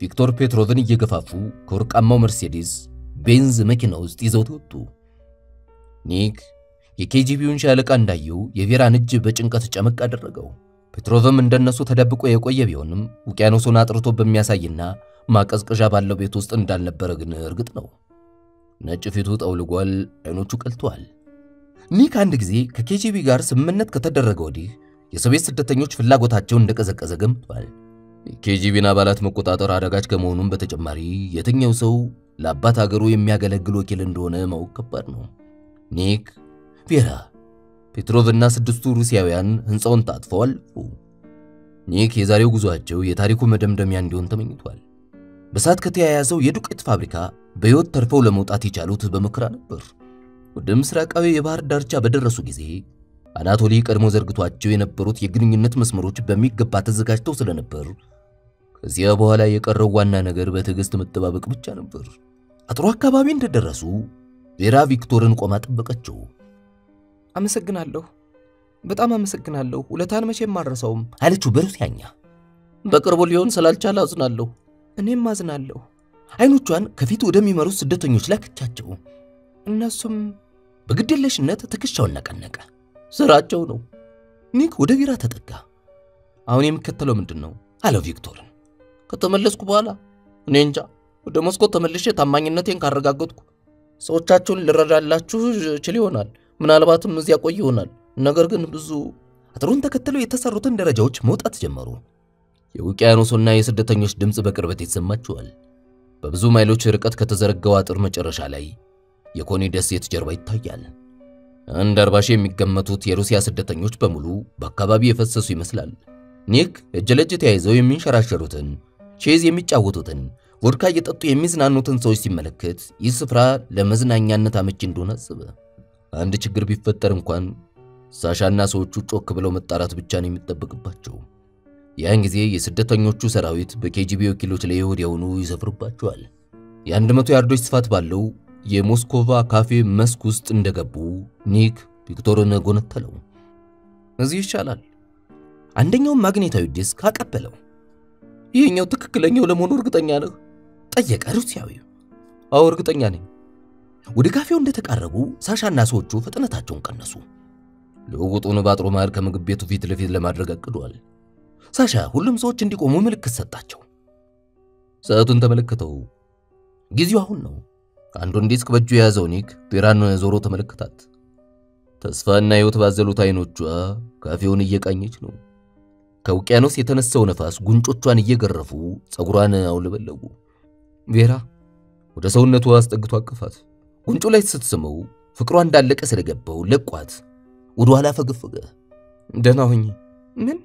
Speaker 1: ቪክቶር ፔትሮቭን እየገፋፉ ከወርቃማው መርሴዲስ ቤንዝ መኪና ውስጥ ይዘው ወጡ። ኒክ የኬጂቢውን ሻለቃ እንዳየው የቬራን እጅ በጭንቀት ጨመቅ አደረገው። ፔትሮቭም እንደነሱ ተደብቆ የቆየ ቢሆንም ውቅያኖሱን አጥርቶ በሚያሳይና ማቀዝቀዣ ባለው ቤት ውስጥ እንዳልነበረ ግን እርግጥ ነው። ነጭ ፊቱ ጠውልጓል፣ አይኖቹ ቀልተዋል። ኒክ አንድ ጊዜ ከኬጂቢ ጋር ስምምነት ከተደረገ ወዲህ የሶቪየት ስደተኞች ፍላጎታቸው እንደቀዘቀዘ ገምቷል። የኬጂቢን አባላት መቆጣጠር አዳጋች ከመሆኑም በተጨማሪ የትኛው ሰው ለአባት ሀገሩ የሚያገለግል ወኪል እንደሆነ ማወቅ ከባድ ነው። ኒክ፣ ቬራ፣ ፔትሮቭና ስድስቱ ሩሲያውያን ህንጻውን ታጥፈው አለፉ። ኒክ የዛሬው ጉዟቸው የታሪኩ መደምደሚያ እንዲሆን ተመኝቷል። በሳት ከተያያዘው የዱቄት ፋብሪካ በህይወት ተርፈው ለመውጣት የቻሉት በመከራ ነበር። ወደ ምስራቃዊ የባህር ዳርቻ በደረሱ ጊዜ አናቶሊ ቀድሞ ዘርግቷቸው የነበሩት የግንኙነት መስመሮች በሚገባ ተዘጋጅተው ስለነበር ከዚያ በኋላ የቀረው ዋና ነገር በትዕግስት መጠባበቅ ብቻ ነበር። አጥሩ አካባቢ እንደደረሱ ቬራ ቪክቶርን ቆማ ጠበቀችው። አመሰግናለሁ፣ በጣም አመሰግናለሁ፣ ውለታን መቼም አልረሳውም አለችው በሩሲያኛ። በቅርቡ ሊሆን ስላልቻለ አዝናለሁ። እኔም አዝናለሁ። አይኖቿን ከፊት ወደሚመሩት ስደተኞች ላከቻቸው። እነሱም በግድየለሽነት ትከሻውን ነቀነቀ። ስራቸው ነው። ኒክ ወደ ቬራ ተጠጋ። አሁን የሚከተለው ምንድነው አለው ቪክቶርን። ከተመለስኩ በኋላ እኔ እንጃ፣ ወደ ሞስኮ ተመልሼ ታማኝነቴን ካረጋገጥኩ ሰዎቻችሁን ልረዳላችሁ እችል ይሆናል። ምናልባትም እዚያ ቆይ ይሆናል። ነገር ግን ብዙ አጥሩን ተከትለው የተሰሩትን ደረጃዎች መውጣት ጀመሩ። የውቅያኖሱና የስደተኞች ድምጽ በቅርበት ይሰማቸዋል። በብዙ ማይሎች ርቀት ከተዘረጋው አጥር መጨረሻ ላይ የኮኒ ደሴት ጀርባ ይታያል። አንድ 40 ሺህ የሚገመቱት የሩሲያ ስደተኞች በሙሉ በአካባቢ የፈሰሱ ይመስላል።
Speaker 2: ኒክ እጅ ለእጅ ተያይዘው የሚንሸራሸሩትን ቼዝ የሚጫወቱትን ወድካ እየጠጡ የሚዝናኑትን ሰዎች ሲመለከት ይህ ስፍራ ለመዝናኛነት አመቺ እንደሆነ አሰበ። አንድ ችግር ቢፈጠር እንኳን ሳሻና ሰዎቹ ጮክ ብለው መጣራት ብቻ ነው የሚጠበቅባቸው። ያን ጊዜ የስደተኞቹ ሰራዊት በኬጂቢ ወኪሎች ላይ ወዲያውኑ ይሰፍሩባቸዋል። የ100 ያርዶች ስፋት ባለው የሞስኮቫ ካፌ መስክ ውስጥ እንደገቡ ኒክ ቪክቶርን ጎነተለው። እዚህ ይሻላል። አንደኛው ማግኔታዊ ዲስክ አቀበለው። ይሄኛው ትክክለኛው ለመሆኑ እርግጠኛ ነህ? ጠየቀ ሩሲያዊው። አዎ እርግጠኛ ነኝ። ወደ ካፌው እንደተቃረቡ ሳሻና ሰዎቹ ፍጥነታቸውን ቀነሱ። ልውውጡን ባጥሩ መሃል ከምግብ ቤቱ ፊት ለፊት ለማድረግ አቅዷል። ሳሻ ሁሉም ሰዎች እንዲቆሙ ምልክት ሰጣቸው። ሰዓቱን ተመለከተው። ጊዜው አሁን ነው። አንዱን ዲስክ በእጁ የያዘው ኒክ ቬራን ዞሮ ተመለከታት። ተስፋና ሕይወት ባዘሉት አይኖቿ ካፌውን እየቃኘች ነው። ከውቅያኖስ የተነሳው ነፋስ ጉንጮቿን እየገረፉ ጸጉሯን አውለበለቡ። ቬራ ወደ ሰውነቷ አስጠግቶ አቀፋት። ጉንጮ ላይ ስትስመው ፍቅሯ እንዳለቀ ስለገባው ለቋት ወደ ኋላ ፈገፈገ። ደህና ሆኜ ምን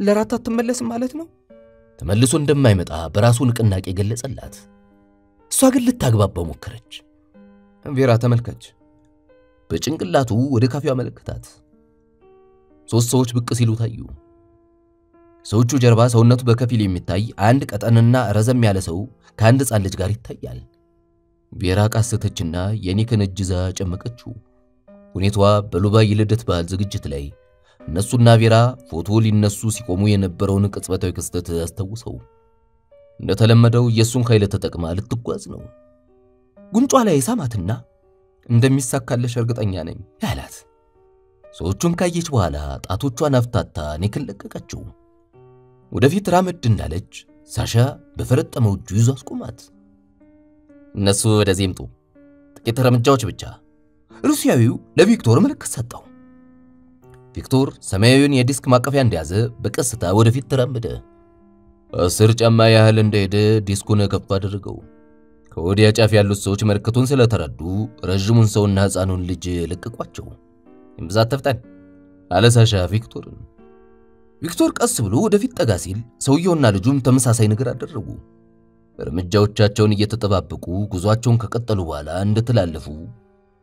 Speaker 2: ለራት አትመለስም ማለት ነው? ተመልሶ እንደማይመጣ በራሱ ንቅናቄ ገለጸላት። እሷ ግን ልታግባባው ሞከረች። ቬራ ተመልከች። በጭንቅላቱ ወደ ካፌው አመለከታት። 3 ሰዎች ብቅ ሲሉ ታዩ። ሰዎቹ ጀርባ ሰውነቱ በከፊል የሚታይ አንድ ቀጠንና ረዘም ያለ ሰው ከአንድ ሕፃን ልጅ ጋር ይታያል። ቬራ ቃሰተችና የኒክን እጅ ይዛ ጨመቀችው። ሁኔታዋ በሉባይ የልደት በዓል ዝግጅት ላይ እነሱና ቬራ ፎቶ ሊነሱ ሲቆሙ የነበረውን ቅጽበታዊ ክስተት አስተውሰው እንደተለመደው የሱን ኃይል ተጠቅማ ልትጓዝ ነው። ጉንጯ ላይ ሳማትና እንደሚሳካለሽ እርግጠኛ ነኝ ያላት። ሰዎቹን ካየች በኋላ ጣቶቿን አፍታታ ኒክን ለቀቀችው። ወደፊት ራመድ እንዳለች ሳሻ በፈረጠመው እጁ ይዞ አስቆማት። እነሱ ወደዚህ ይምጡ፣ ጥቂት እርምጃዎች ብቻ። ሩሲያዊው ለቪክቶር ምልክት ሰጠው። ቪክቶር ሰማያዊውን የዲስክ ማቀፊያ እንደያዘ በቀስታ ወደፊት ተራመደ። 10 ጫማ ያህል እንደሄደ ዲስኩን ከፍ አደረገው። ከወዲያ ጫፍ ያሉት ሰዎች መልክቱን ስለተረዱ ረጅሙን ሰውና ሕፃኑን ልጅ ለቀቋቸው። እምብዛት ተፍጠን አለ ሳሻ ቪክቶርን። ቪክቶር ቀስ ብሎ ወደፊት ጠጋ ሲል ሰውየውና ልጁም ተመሳሳይ ነገር አደረጉ። እርምጃዎቻቸውን እየተጠባበቁ ጉዟቸውን ከቀጠሉ በኋላ እንደተላለፉ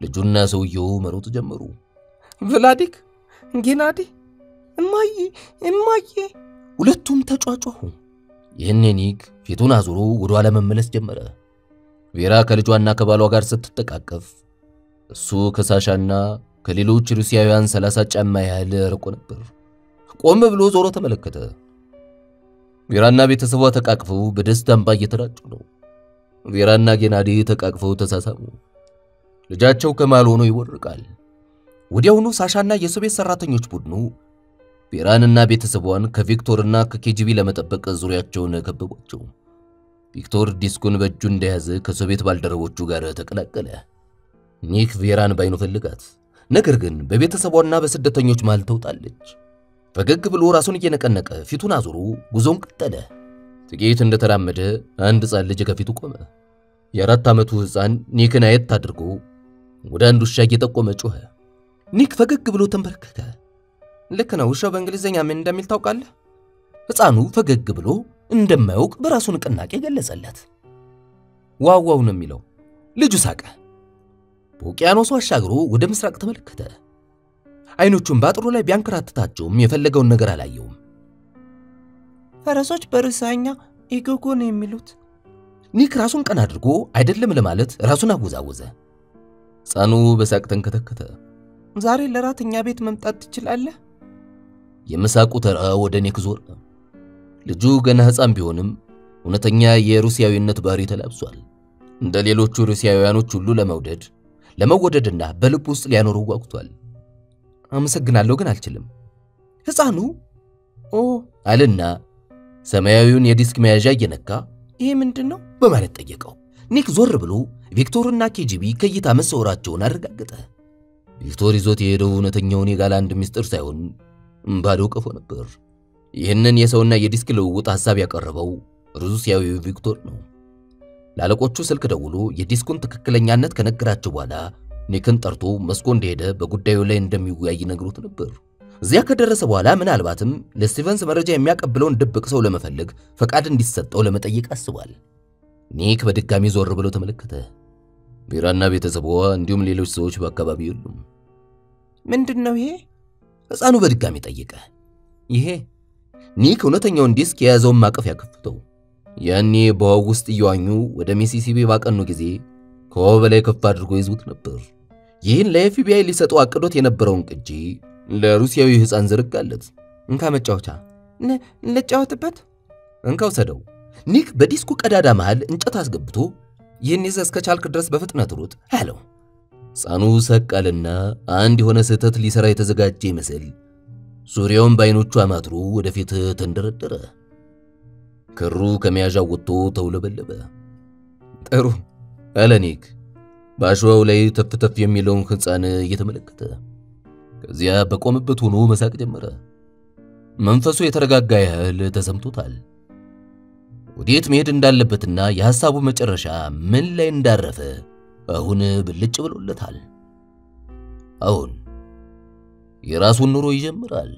Speaker 2: ልጁና ሰውየው መሮጥ ጀመሩ። ቭላዲክ፣ ጌናዲ፣ እማዬ ሁለቱም ተጫጫሁ። ይህኔ ኒክ ፊቱን አዙሮ ወደ ኋላ መመለስ ጀመረ። ቬራ ከልጇና ከባሏ ጋር ስትተቃቀፍ እሱ ከሳሻና ከሌሎች ሩሲያውያን 30 ጫማ ያህል ርቆ ነበር። ቆም ብሎ ዞሮ ተመለከተ። ቬራና ቤተሰቧ ተቃቅፈው በደስታ እንባ እየተራጩ ነው። ቬራና ጌናዲ ተቃቅፈው ተሳሳሙ። ልጃቸው ከማል ሆኖ ይወርቃል። ወዲያውኑ ሳሻና የሶቪየት ሰራተኞች ቡድኑ ቬራንና ቤተሰቧን ከቪክቶርና ከኬጂቢ ለመጠበቅ ዙሪያቸውን ከበቧቸው። ቪክቶር ዲስኩን በእጁ እንደያዘ ከሶቪየት ባልደረቦቹ ጋር ተቀላቀለ። ኒክ ቬራን ባይኑ ፈልጋት፣ ነገር ግን በቤተሰቧና በስደተኞች መሃል ተውጣለች። ፈገግ ብሎ ራሱን እየነቀነቀ ፊቱን አዙሮ ጉዞውን ቀጠለ። ጥቂት እንደተራመደ አንድ ሕፃን ልጅ ከፊቱ ቆመ። የ4 ዓመቱ ሕፃን ኒክን አየት አድርጎ ወደ አንድ ውሻ እየጠቆመ ጮኸ። ኒክ ፈገግ ብሎ ተንበረከከ። ልክ ነው፣ ውሻው በእንግሊዘኛ ምን እንደሚል ታውቃለህ? ሕፃኑ ፈገግ ብሎ እንደማያውቅ በራሱ ንቅናቄ ገለጸለት። ዋው ነው የሚለው። ልጁ ሳቀ። በውቅያኖሱ አሻግሮ ወደ ምስራቅ ተመለከተ። አይኖቹን ባጥሩ ላይ ቢያንከራትታቸውም የፈለገውን ነገር አላየውም። ፈረሶች በሩሲያኛ ኢጎጎ ነው የሚሉት። ኒክ ራሱን ቀና አድርጎ አይደለም ለማለት ራሱን አወዛወዘ። ሕፃኑ በሳቅ ተንከተከተ። ዛሬ ለራት እኛ ቤት መምጣት ትችላለህ? የመሳቁ ተራ ወደ ኒክ ዞረ። ልጁ ገና ሕፃን ቢሆንም እውነተኛ የሩሲያዊነት ባህሪ ተላብሷል። እንደ ሌሎቹ ሩሲያውያኖች ሁሉ ለመወደድና በልብ ውስጥ ሊያኖረው ጓጉቷል። አመሰግናለሁ ግን አልችልም። ሕፃኑ አለና ሰማያዊውን የዲስክ መያዣ እየነካ ይሄ ምንድነው በማለት ጠየቀው። ኒክ ዞር ብሎ ቪክቶርና ኬጂቢ ከይታ መሰወራቸውን አረጋገጠ። ቪክቶር ይዞት የሄደው እውነተኛውን የጋላንድ ሚስጥር ሳይሆን ባዶ ቀፎ ነበር። ይህንን የሰውና የዲስክ ልውውጥ ሐሳብ ያቀረበው ሩሲያዊው ቪክቶር ነው። ላለቆቹ ስልክ ደውሎ የዲስኩን ትክክለኛነት ከነገራቸው በኋላ ኒክን ጠርቶ መስኮ እንደሄደ በጉዳዩ ላይ እንደሚወያይ ነግሮት ነበር። እዚያ ከደረሰ በኋላ ምናልባትም ለስቲቨንስ መረጃ የሚያቀብለውን ድብቅ ሰው ለመፈለግ ፈቃድ እንዲሰጠው ለመጠየቅ አስቧል። ኒክ በድጋሚ ዞር ብሎ ተመለከተ። ቬራና ቤተሰቧ እንዲሁም ሌሎች ሰዎች በአካባቢው የሉም።
Speaker 1: ምንድነው ይሄ?
Speaker 2: ሕፃኑ በድጋሚ ጠየቀ።
Speaker 1: ይሄ
Speaker 2: ኒክ እውነተኛውን ዲስክ የያዘውን ማቀፍ ያከፍተው። ያኔ በውሃው ውስጥ እየዋኙ ወደ ሚሲሲፒ ባቀኑ ጊዜ ከውሃው በላይ ከፍ አድርጎ ይዙት ነበር። ይህን ለኤፍቢአይ ሊሰጡ አቅዶት የነበረውን ቅጂ ለሩሲያዊ ሕፃን ዘረጋለት።
Speaker 1: እንካ መጫወቻ ልጫወትበት።
Speaker 2: እንካ ወሰደው። ኒክ በዲስኩ ቀዳዳ መሃል እንጨት አስገብቶ
Speaker 1: ይህን ይዘህ እስከቻልክ ድረስ በፍጥነት ሩጥ
Speaker 2: አለው። ሕፃኑ ሰቃልና አንድ የሆነ ስህተት ሊሰራ የተዘጋጀ ይመስል ዙሪያውን በዓይኖቹ አማትሮ ወደፊት ተንደረደረ። ክሩ ከመያዣው ወጥቶ ተውለበለበ።
Speaker 1: ጥሩ
Speaker 2: አለ ኒክ በአሸዋው ላይ ተፍተፍ የሚለውን ሕፃን እየተመለከተ። ከዚያ በቆመበት ሆኖ መሳቅ ጀመረ። መንፈሱ የተረጋጋ ያህል ተሰምቶታል። ወዴት መሄድ እንዳለበትና የሐሳቡ መጨረሻ ምን ላይ እንዳረፈ አሁን ብልጭ ብሎለታል። አሁን የራሱን ኑሮ ይጀምራል።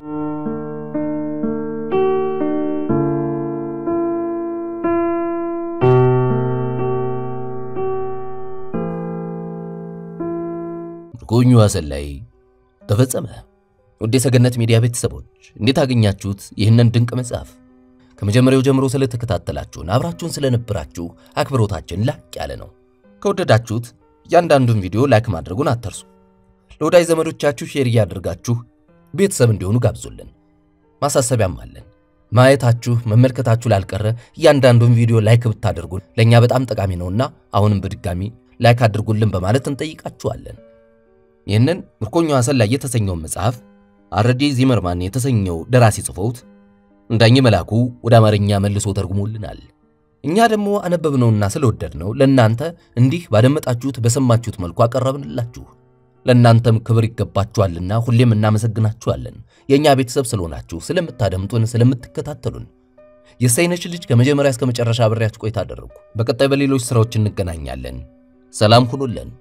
Speaker 2: ምርኮኛው ሰላይ ተፈጸመ። ወደ ሰገነት ሚዲያ ቤተሰቦች እንዴት አገኛችሁት ይህንን ድንቅ መጽሐፍ? ከመጀመሪያው ጀምሮ ስለተከታተላችሁን አብራችሁን ስለነበራችሁ አክብሮታችን ላቅ ያለ ነው። ከወደዳችሁት ያንዳንዱን ቪዲዮ ላይክ ማድረጉን አትርሱ። ለወዳጅ ዘመዶቻችሁ ሼር ያድርጋችሁ ቤተሰብ እንዲሆኑ ጋብዙልን። ማሳሰቢያም አለን። ማየታችሁ መመልከታችሁ ላልቀረ ያንዳንዱን ቪዲዮ ላይክ ብታደርጉን ለኛ በጣም ጠቃሚ ነውና አሁንም በድጋሚ ላይክ አድርጉልን በማለት እንጠይቃችኋለን። ይህንን ምርኮኛው ሰላይ የተሰኘው መጽሐፍ አርዲ ዚመርማን የተሰኘው ደራሲ ጽፎት እንዳኝ መላኩ ወደ አማርኛ መልሶ ተርጉሞልናል። እኛ ደግሞ አነበብነውና ስለወደድነው ለእናንተ እንዲህ ባደመጣችሁት በሰማችሁት መልኩ አቀረብንላችሁ። ለእናንተም ክብር ይገባችኋልና ሁሌም እናመሰግናችኋለን። የኛ ቤተሰብ ስለሆናችሁ ስለምታደምጡን ስለምትከታተሉን። የሳይነሽ ልጅ ከመጀመሪያ እስከ መጨረሻ አብሬያችሁ ቆይታ አደረኩ። በቀጣይ በሌሎች ስራዎች እንገናኛለን። ሰላም ሁኑልን።